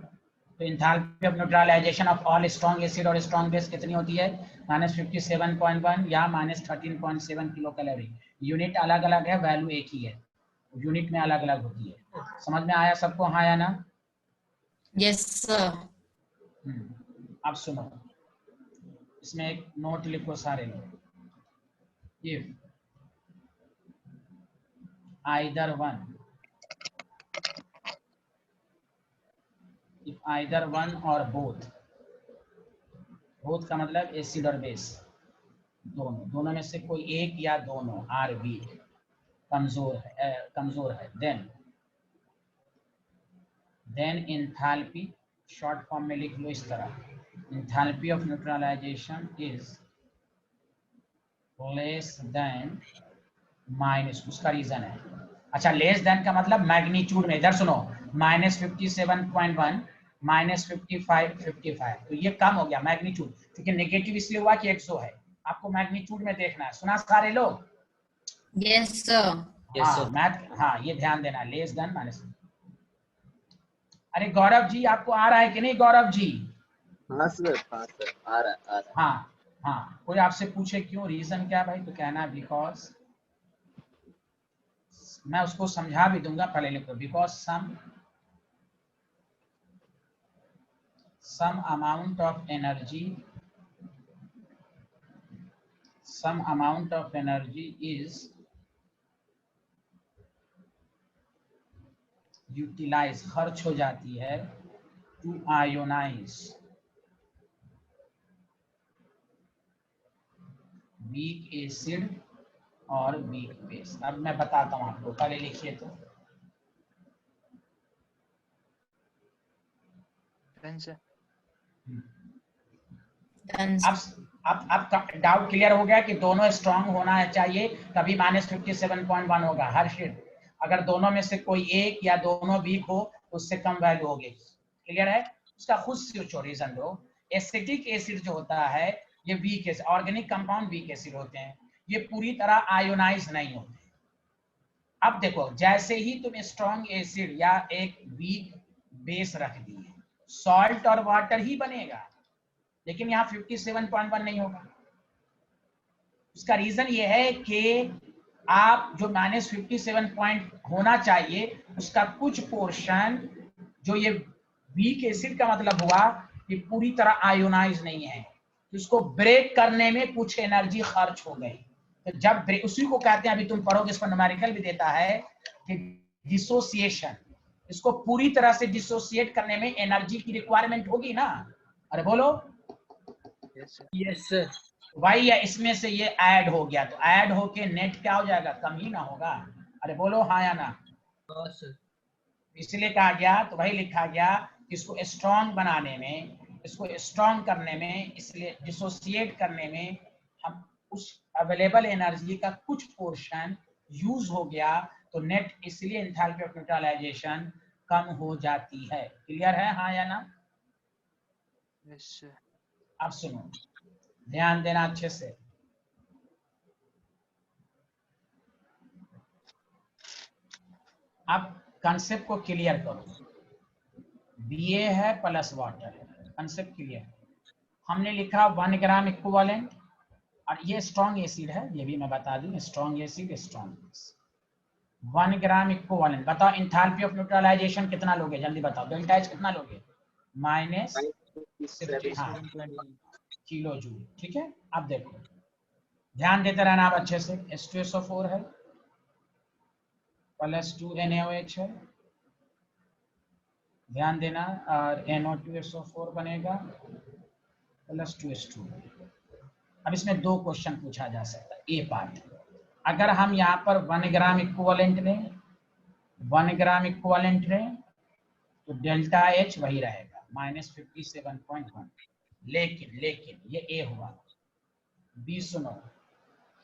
तो enthalpy of neutralisation of all strong acid और स्ट्रॉन्ग बेस कितनी होती है? -57.1 या -13.7 किलो कैलोरी। यूनिट अलग अलग है, वैल्यू एक ही है, यूनिट में अलग अलग होती है। समझ में आया सबको, हाँ या ना? Yes sir. अब सुनो, इसमें एक नोट लिखो सारे लोग। इफ आइदर वन और बोथ का मतलब एसिड और बेस, दोनों में से कोई एक या दोनों आर वीक, कमजोर है, देन एंथैल्पी शॉर्ट फॉर्म में लिख लो इस तरह, enthalpy of neutralisation is less than minus, उसका रीजन है। अच्छा, लेस देन का मतलब मैग्नीट्यूड में, इधर सुनो, -57.1 -55, तो ये कम हो गया मैग्नीट्यूड, क्योंकि नेगेटिव इसलिए हुआ कि 100 है, आपको मैग्नीट्यूड में देखना है। सुना सारे लोग? Yes sir. हाँ मैथ, हाँ ये ध्यान देना, लेस देन माइनस। अरे गौरव जी आपको आ रहा है कि नहीं? गौरव जी हाँ सर, हाँ सर, आ रहा है। हाँ, हाँ, कोई आपसे पूछे क्यों, रीजन क्या भाई, तो कहना बिकॉज, मैं उसको समझा भी दूंगा, पहले लिखो because some amount of energy is utilized, खर्च हो जाती है, to ionize weak acid और weak base। अब मैं बताता हूं आपको, पहले लिखिए तो। अब डाउट क्लियर हो गया कि दोनों स्ट्रांग होना चाहिए, तभी -57.1 होगा हर शीट। अगर दोनों में से कोई एक या दोनों वीक हो तो उससे कम वैल्यू होगी। क्लियर है? उसका खुद सोचो, रीजन दो। एसिटिक एसिड जो होता है ये weak acid, organic compound weak acid होते हैं, ये पूरी तरह आयोनाइज नहीं होते। अब देखो, जैसे ही तुम स्ट्रॉन्ग एसिड या एक वीक बेस रख दिए, सॉल्ट और वाटर ही बनेगा, लेकिन यहाँ 57.1 नहीं होगा। उसका रीजन ये है कि आप जो -57 पॉइंट होना चाहिए उसका कुछ पोर्शन, जो ये वीक एसिड का मतलब हुआ कि पूरी तरह आयोनाइज नहीं है, उसको ब्रेक करने में कुछ एनर्जी खर्च हो गई। तो जब ब्रेक, उसी को कहते हैं, अभी तुम पढ़ोगे, इसको न्यूमेरिकल भी देता है कि डिसोसिएशन। इसको पूरी तरह से डिसोसिएट करने में एनर्जी की रिक्वायरमेंट होगी ना। अरे बोलो। Yes sir. भाई, या इसमें से ये ऐड हो गया तो ऐड होके नेट क्या हो जाएगा, कम ही ना होगा। अरे बोलो हाँ या ना। सर। इसलिए कहा गया, तो वही लिखा गया, इसको स्ट्रॉन्ग बनाने में, इसको स्ट्रॉन्ग करने में, इसलिए डिसोसिएट करने में हम उस अवेलेबल एनर्जी का कुछ पोर्शन यूज हो गया, तो नेट इसलिए एंथैल्पी ऑफ न्यूट्रलाइजेशन कम हो जाती है। क्लियर है हाँ या ना? यस। अब सुनो, ध्यान देना अच्छे से। अब कंसेप्ट को क्लियर करो। बीए है प्लस वाटर है, कंसेप्ट क्लियर। हमने लिखा 1 ग्राम इक्विवेलेंट, और ये स्ट्रॉन्ग एसिड है, ये भी मैं बता दूं, strong acid, strong 1 gram equivalent. बताओ एंथैल्पी ऑफ न्यूट्रलाइजेशन कितना लोगे, जल्दी बताओ। डेल्टा एच कितना लोगे? -57 किलो जूल। ठीक है, अब देखो, ध्यान देते रहना आप अच्छे से। H2SO4 है, +2 NaOH है, ध्यान देना, और NO2SO4 बनेगा, +2H2। अब इसमें 2 क्वेश्चन पूछा जा सकता है। ए पार्ट, अगर हम यहाँ पर 1 ग्राम इक्विवेलेंट लें, 1 ग्राम इक्विवेलेंट लें, तो डेल्टा एच वही रहेगा, -57.1। लेकिन ये ए हुआ। बी सुनो,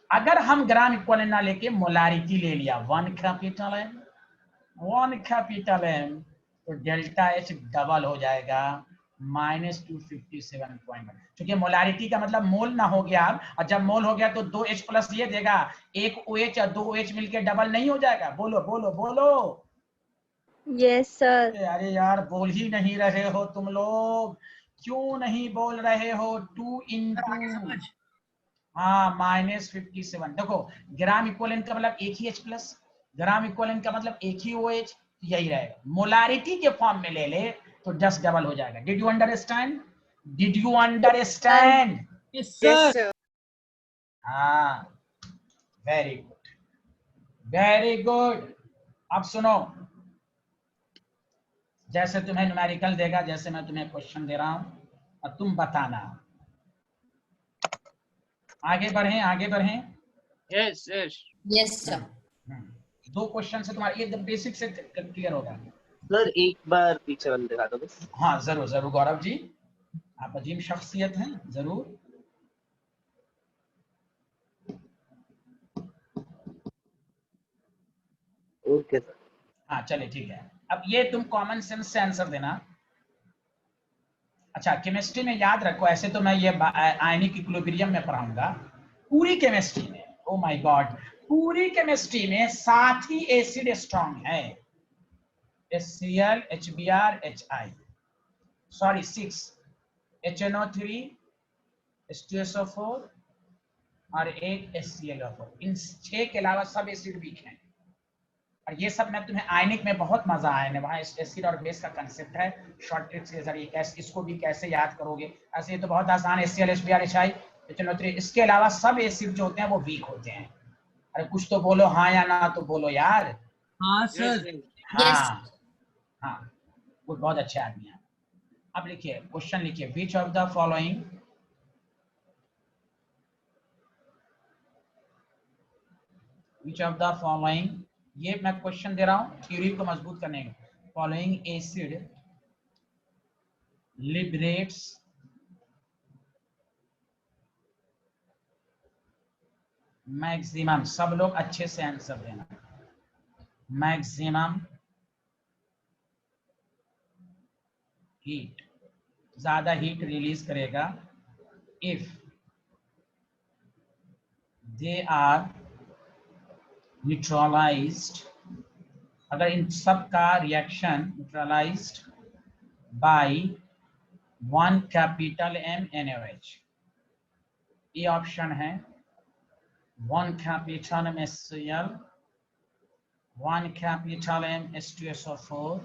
अगर हम ग्राम इक्विवेलेंट ना लेके मोलारिटी ले लिया, 1 कैपिटल एम, तो डेल्टा एच डबल हो जाएगा, -257.1। क्योंकि मोलारिटी का मतलब मोल ना हो गया, और जब मोल हो गया तो 2H प्लस ये देगा, एक OH और 2 OH मिलके डबल नहीं हो जाएगा? बोलो बोलो बोलो। Yes sir. अरे यार, बोल ही नहीं रहे हो तुम लोग, क्यों नहीं बोल रहे हो? 2 इंटू, हाँ, -57। देखो, ग्राम इक्विवेलेंट का मतलब एक ही H प्लस, ग्राम इक्विवेलेंट का मतलब एक ही OH, यही रहेगा। मोलारिटी के फॉर्म में ले ले तो 10 डबल हो जाएगा। Did you understand? Did you understand? Yes Yes, sir. sir. हाँ, वेरी गुड, वेरी गुड। अब सुनो, जैसे तुम्हें न्यूमेरिकल देगा, जैसे मैं तुम्हें क्वेश्चन दे रहा हूं, और तुम बताना। आगे बढ़ें, आगे बढ़ें। Yes yes yes sir. 2 question से तुम्हारा ये बेसिक से क्लियर होगा। सर एक बार पीछे वाले दिखा दो बस। हाँ जरूर जरूर गौरव जी, आप अजीम शख्सियत हैं, जरूर। Okay sir. हाँ चलिए ठीक है। अब ये तुम कॉमन सेंस से आंसर देना। अच्छा, केमिस्ट्री में याद रखो, ऐसे तो मैं ये आयनिक इक्विलिब्रियम में पढ़ाऊंगा, पूरी केमिस्ट्री में, ओ माय गॉड, पूरी केमिस्ट्री में 7 ही एसिड स्ट्रॉन्ग है। HCl, HBr, HI, sorry 6, HNO3, H2SO4 और एक HClO4। इन 6 के अलावा सब एसिड वीक हैं। और ये सब मैं तुम्हें आयनिक में बहुत मजा आया, वहाँ एसिड और बेस का कंसेप्ट है शॉर्ट ट्रिक्स के जरिए, कैसे इसको भी कैसे याद करोगे। ऐसे तो बहुत आसान, HCl HBr HI HNO3। इसके अलावा सब एसिड जो होते हैं वो वीक होते हैं। अरे कुछ तो बोलो हाँ या ना, तो बोलो यार। हाँ Yes, सर। yes. हाँ हाँ, वो बहुत अच्छे आदमी हैं। अब लिखिए क्वेश्चन, लिखिए विच ऑफ द फॉलोइंग ये मैं क्वेश्चन दे रहा हूं थ्योरी को मजबूत करने के। फॉलोइंग एसिड लिबरेट्स मैक्सिमम, सब लोग अच्छे से आंसर देना, मैक्सिमम हीट, ज्यादा हीट रिलीज करेगा इफ दे आर न्यूट्रलाइज्ड, अगर इन सब का reaction neutralised by 1 capital M NaOH। ये ऑप्शन है 1 capital M HCl, 1 capital M H2SO4,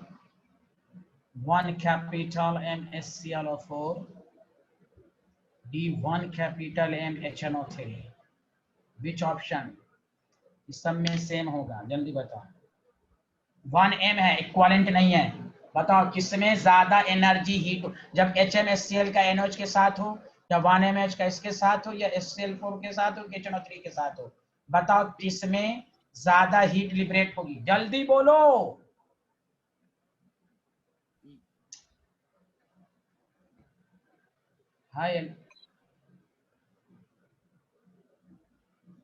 1 capital M HClO4, D 1 capital M HNO3। Which option इस सब में सेम होगा? जल्दी बताओ। 1M है, इक्विवेलेंट नहीं है। बताओ किसमें ज्यादा एनर्जी हीट, जब HMHCl का NH के साथ हो, या 1MH का इसके साथ हो, या HCl4 के साथ हो, HNO3 के साथ हो। बताओ किसमें ज्यादा हीट लिबरेट होगी? जल्दी बोलो।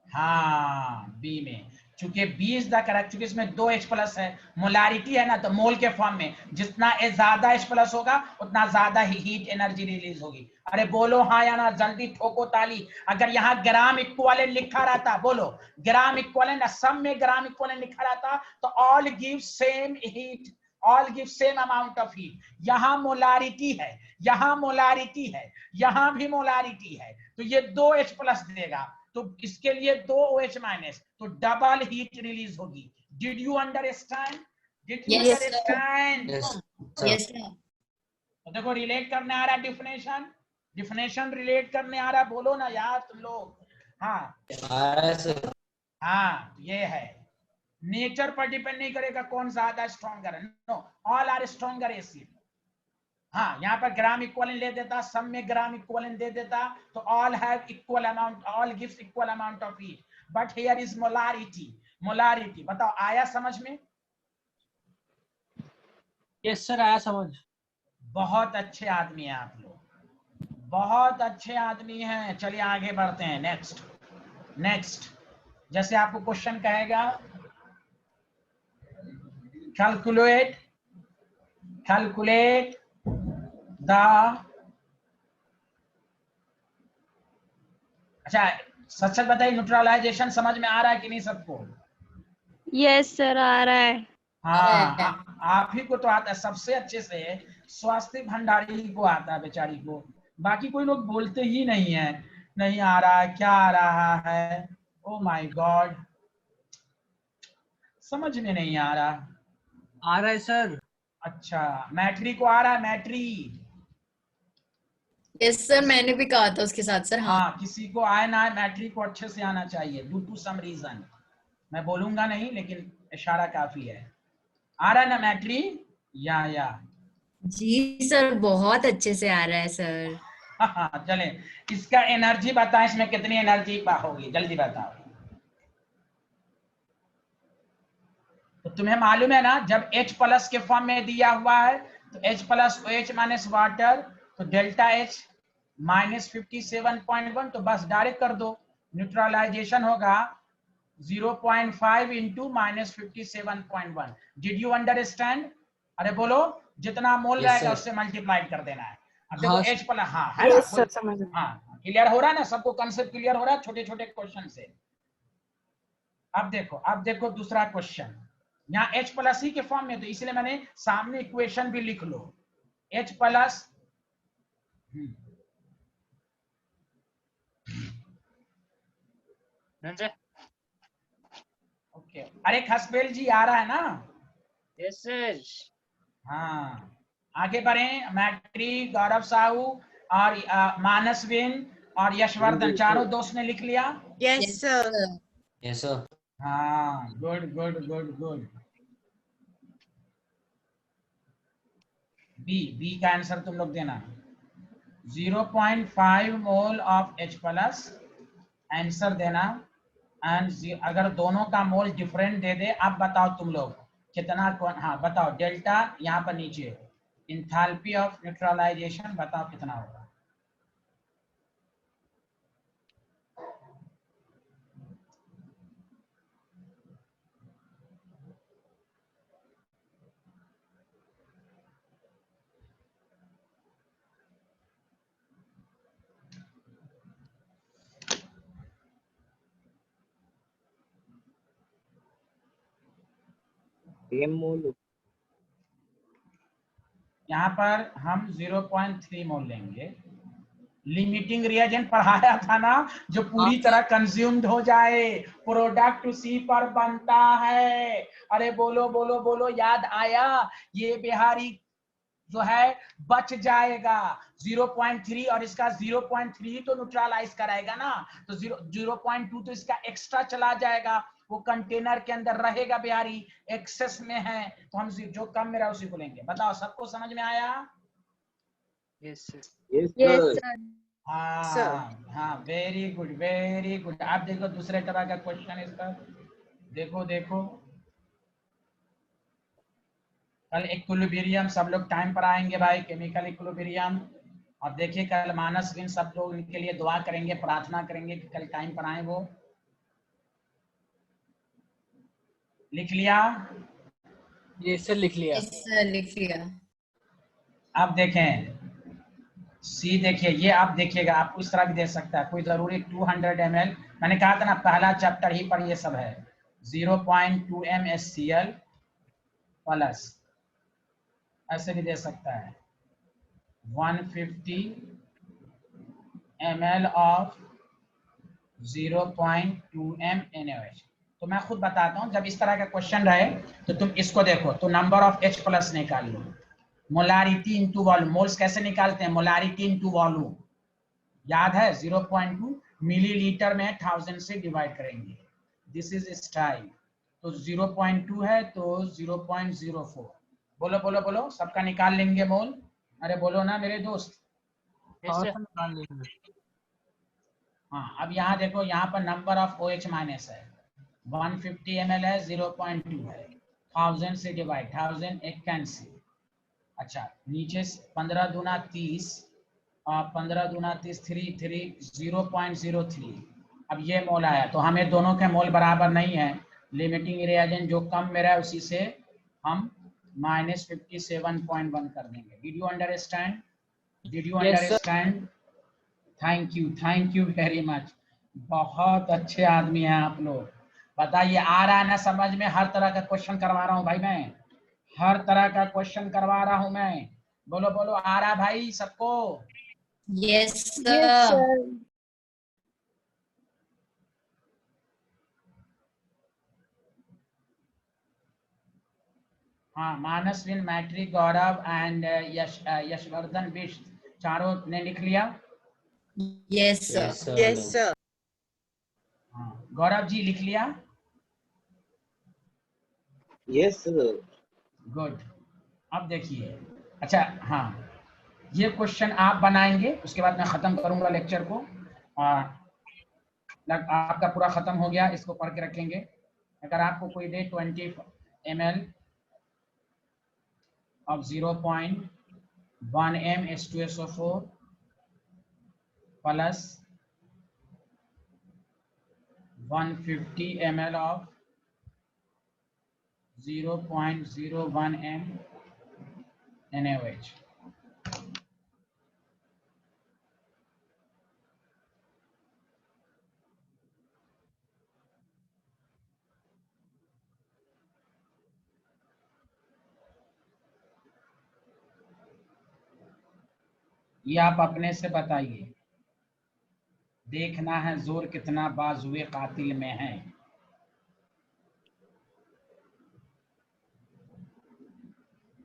हाँ बी में, चूंकि बी इज द करेक्ट, चूंकि इसमें 2 H प्लस है, मोलारिटी है ना, तो मोल के फॉर्म में जितना ज्यादा H प्लस होगा उतना ज्यादा हीट एनर्जी रिलीज होगी। अरे बोलो हाँ या ना, जल्दी ठोको ताली। अगर यहाँ ग्राम इक्विवेलेंट लिखा रहता, बोलो ग्राम इक्विवेलेंट, सब में ग्राम इक्विवेलेंट लिखा रहता, तो all give same heat, all give same amount of heat. यहाँ मोलारिटी है, यहाँ मोलारिटी है, यहाँ भी मोलारिटी है, तो ये 2 H प्लस देगा, तो इसके लिए 2 OH माइनस, तो डबल हीट रिलीज होगी। Did you understand? Did you Yes, sir. Understand? Yes, sir. तो देखो रिलेट करने आ रहा है, डिफिनेशन, डिफिनेशन रिलेट करने आ रहा है, बोलो ना यार तुम लोग। हाँ हाँ, ये है, नेचर पर डिपेंड नहीं करेगा कौन ज्यादा स्ट्रॉन्गर है, no, all are stronger acid. हाँ, यहाँ पर ग्राम इक्विवेलेंट ले देता, सब में ग्राम इक्विवेलेंट दे देता, तो all have equal amount, all gives equal amount of heat, but here is molarity. Molarity बताओ, आया समझ में? यस सर, आया समझ। बहुत अच्छे आदमी हैं आप लोग, बहुत अच्छे आदमी हैं। चलिए आगे बढ़ते हैं। नेक्स्ट, नेक्स्ट, जैसे आपको क्वेश्चन कहेगा कैलकुलेट, कैलकुलेट द, अच्छा सच सच बताइए, न्यूट्रलाइजेशन समझ में आ रहा है कि नहीं सबको? यस सर, आ रहा है। हाँ, आप ही को तो आता है सबसे अच्छे से, स्वास्थ्य भंडारी को आता है बेचारी को, बाकी कोई लोग बोलते ही नहीं है नहीं आ रहा है, क्या आ रहा है, ओ माय गॉड, समझ में नहीं आ रहा। आ रहा है सर। अच्छा, मैट्री को आ रहा है? मैट्री, Yes, sir. मैंने भी कहा था उसके साथ सर। हाँ, हाँ किसी को आए ना आए, मैट्री को अच्छे से आना चाहिए, ड्यू टू सम रीजन, मैं बोलूंगा नहीं लेकिन इशारा काफी है। आ रहा है ना मैट्री? या जी सर, बहुत अच्छे से आ रहा है सर। हाँ, चले इसका एनर्जी बताएं, इसमें कितनी एनर्जी होगी, जल्दी बताओ। तो तुम्हें मालूम है ना, जब H प्लस के फॉर्म में दिया हुआ है तो H plus OH minus water, तो डेल्टा H माइनस 57.1, तो बस डायरेक्ट कर दो, न्यूट्रलाइजेशन होगा 0.5 into minus 57.1। Did you understand? अरे बोलो, जितना मोल रहेगा उससे मल्टीप्लाइड कर देना है। अब देखो H प्लस, हाँ है ना, सर समझ गए। हाँ क्लियर हो रहा है ना सबको, कंसेप्ट क्लियर हो रहा है छोटे छोटे क्वेश्चन से। अब देखो दूसरा क्वेश्चन, यहाँ H प्लस ही के फॉर्म में, तो इसलिए मैंने सामने इक्वेशन भी लिख लो, H प्लस Nandja? ओके, अरे खसपेल जी आ रहा है ना? Yes, sir. हाँ, आगे बढ़ें। मैट्री, गौरव साहू और मानसविन और यशवर्धन, चारों दोस्त ने लिख लिया? Yes, sir. Yes, sir. हाँ, good good good good. B का आंसर तुम लोग देना। 0.5 mole of H plus answer देना। एंड अगर दोनों का मोल डिफरेंट दे दे, अब बताओ तुम लोग कितना कौन, हाँ बताओ डेल्टा यहाँ पर नीचे इंथैल्पी ऑफ न्यूट्रलाइजेशन बताओ कितना होगा। यहाँ पर हम 0.3 मोल लेंगे। लिमिटिंग रिएजेंट पढ़ाया था ना, जो पूरी तरह कंज्यूम्ड हो जाए, प्रोडक्ट उसी पर बनता है। अरे बोलो बोलो बोलो, याद आया? ये बिहारी जो है बच जाएगा। 0.3 और इसका 0.3 तो न्यूट्रलाइज कराएगा ना, तो 0.2 तो इसका एक्स्ट्रा चला जाएगा, वो कंटेनर के अंदर रहेगा। बिहारी एक्सेस में है तो हम जो कम में रहा उसी को लेंगे। बताओ, सबको समझ में आया? Yes, sir. Yes, sir. हाँ हाँ, वेरी गुड वेरी गुड। आप देखो दूसरे तरह का क्वेश्चन इसका, देखो देखो। कल इक्विलिब्रियम सब लोग टाइम पर आएंगे भाई, केमिकल इक्विलिब्रियम। और देखिए कल मानसविन सब लोग इनके लिए दुआ करेंगे, प्रार्थना करेंगे कि कल टाइम पर आए। वो लिख लिया? Yes, sir, लिख लिया। Yes, sir, लिख लिया। अब देखें सी, देखिए ये आप देखिएगा, आपको इस तरह भी दे सकता है, कोई जरूरी 200 ml, मैंने कहा था ना पहला चैप्टर ही पर ये सब है। 0.2 mSCl प्लस, ऐसे भी दे सकता है 150 ml ऑफ 0.2 mNaOH। तो मैं खुद बताता हूँ, जब इस तरह का क्वेश्चन रहे तो तुम इसको देखो, तो नंबर ऑफ H प्लस निकाल लो, मोलारिटी इनटू वॉल्यूम। मोल्स कैसे निकालते हैं? मोलारिटी इनटू वॉल्यूम, याद है? 0.2 मिलीलीटर में 1000 से डिवाइड करेंगे। This is style. तो 0.2 है तो 0.04। बोलो बोलो बोलो, सबका निकाल लेंगे मोल? अरे बोलो ना मेरे दोस्त। Yes, sir. हाँ, अब यहाँ देखो, यहाँ पर नंबर ऑफ OH माइनस है, 150 ml है, 0.2 है, 1000 से डिवाइड, 1000 एक कैंसिल। अच्छा, नीचे 15 दूना 30 और 15 दूना 30, 0.03। अब ये मोल आया, तो हमें दोनों के मोल बराबर नहीं है। लिमिटिंग रिएजेंट जो कम में रहा है उसी से हम -57.1 कर देंगे। Did you understand? Did you understand? Thank you very much. बहुत अच्छे आदमी हैं आप लोग। बताइए, आ रहा है ना समझ में? हर तरह का क्वेश्चन करवा रहा हूँ भाई मैं, हर तरह का क्वेश्चन करवा रहा हूँ मैं। बोलो बोलो, आ रहा भाई सबको? Yes, Yes, sir. sir. हाँ, मानसविन, मैट्रिक, गौरव एंड यशवर्धन बिष्ट, चारों ने लिख लिया? Yes, sir. Yes, sir. Yes, sir. हाँ, गौरव जी लिख लिया? Yes, sir. गुड। अब देखिए, अच्छा हाँ, ये क्वेश्चन आप बनाएंगे, उसके बाद मैं खत्म करूंगा लेक्चर को। आपका पूरा खत्म हो गया, इसको पढ़ के रखेंगे। अगर आपको कोई दे 20 ml of 0.1 m H2SO4 plus 150 ml of 0.01 m NaOH, ये आप अपने से बताइए। देखना है जोर कितना बाजुए कातिल में है।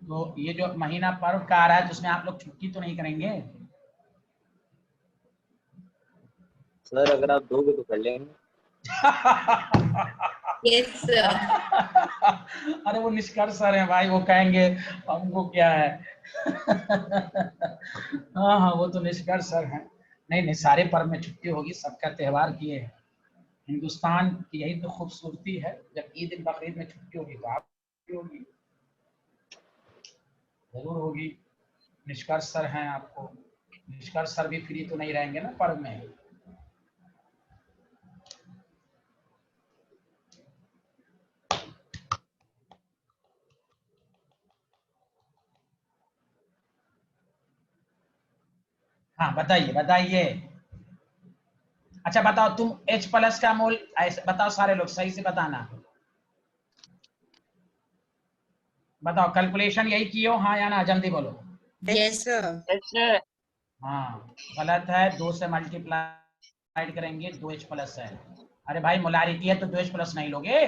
तो ये जो महीना पर्व का आ रहा है तो उसमें आप लोग छुट्टी तो नहीं करेंगे? सर अगर आप दोगे तो कर लेंगे। Yes sir. अरे वो निष्कर्ष सर है भाई, वो कहेंगे हमको क्या है। हाँ हाँ, वो तो निष्कर्ष सर है। नहीं नहीं, सारे पर्व में छुट्टी होगी, सबका त्योहार किए हैं। हिंदुस्तान की यही तो खूबसूरती है, जब ईद बकरीद में छुट्टी होगी तो आप होगी, जरूर होगी। निष्कर्ष सर हैं आपको, निष्कर्ष सर भी फ्री तो नहीं रहेंगे ना पर्व में। हाँ बताइए बताइए। अच्छा बताओ तुम H प्लस का मोल ऐसे बताओ, सारे लोग सही से बताना। बताओ कैलकुलेशन यही कियो, हाँ या ना, जल्दी बोलो। Yes sir. Yes, sir. हाँ गलत है, 2 से मल्टीप्लाई करेंगे 2H प्लस है। अरे भाई मोलारिटी है तो 2H प्लस नहीं लोगे?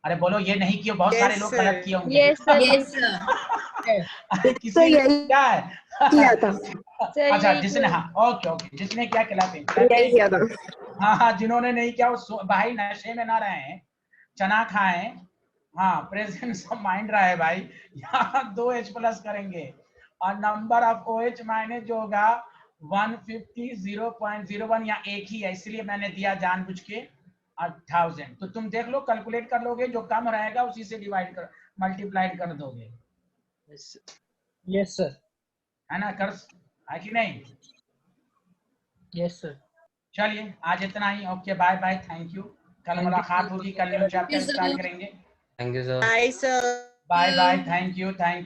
अरे बोलो ये नहीं कियो, बहुत सारे Yes, लोग sir. गलत किए होंगे। Yes sir, yes sir. अरे किसी ने क्या है? सर अच्छा यही जिसने, किया। हाँ ओके ओके, जिसने क्या क्लैपिंग। हाँ हाँ, जिन्होंने नहीं किया वो भाई नशे में ना रहे, चना खाएं। हाँ प्रेजेंस ऑफ माइंड रहा है भाई। यहाँ 2H प्लस करेंगे और नंबर ऑफ OH माइनस जो होगा 150 0.01 या एक ही है, इसलिए मैंने दिया जानबूझ के 1000। तो तुम देख लो, कैलकुलेट कर लोगे, जो कम रहेगा उसी से डिवाइड कर मल्टीप्लाइड कर दोगे, Yes, sir. Yes, sir. है ना? कर है कि नहीं? Yes, sir. चलिए आज इतना ही, okay bye bye, thank you. कल मुलाकात होगी, कल न्यू चैप्टर स्टार्ट करेंगे। Thank you sir. Bye, sir. Bye bye, thank you thank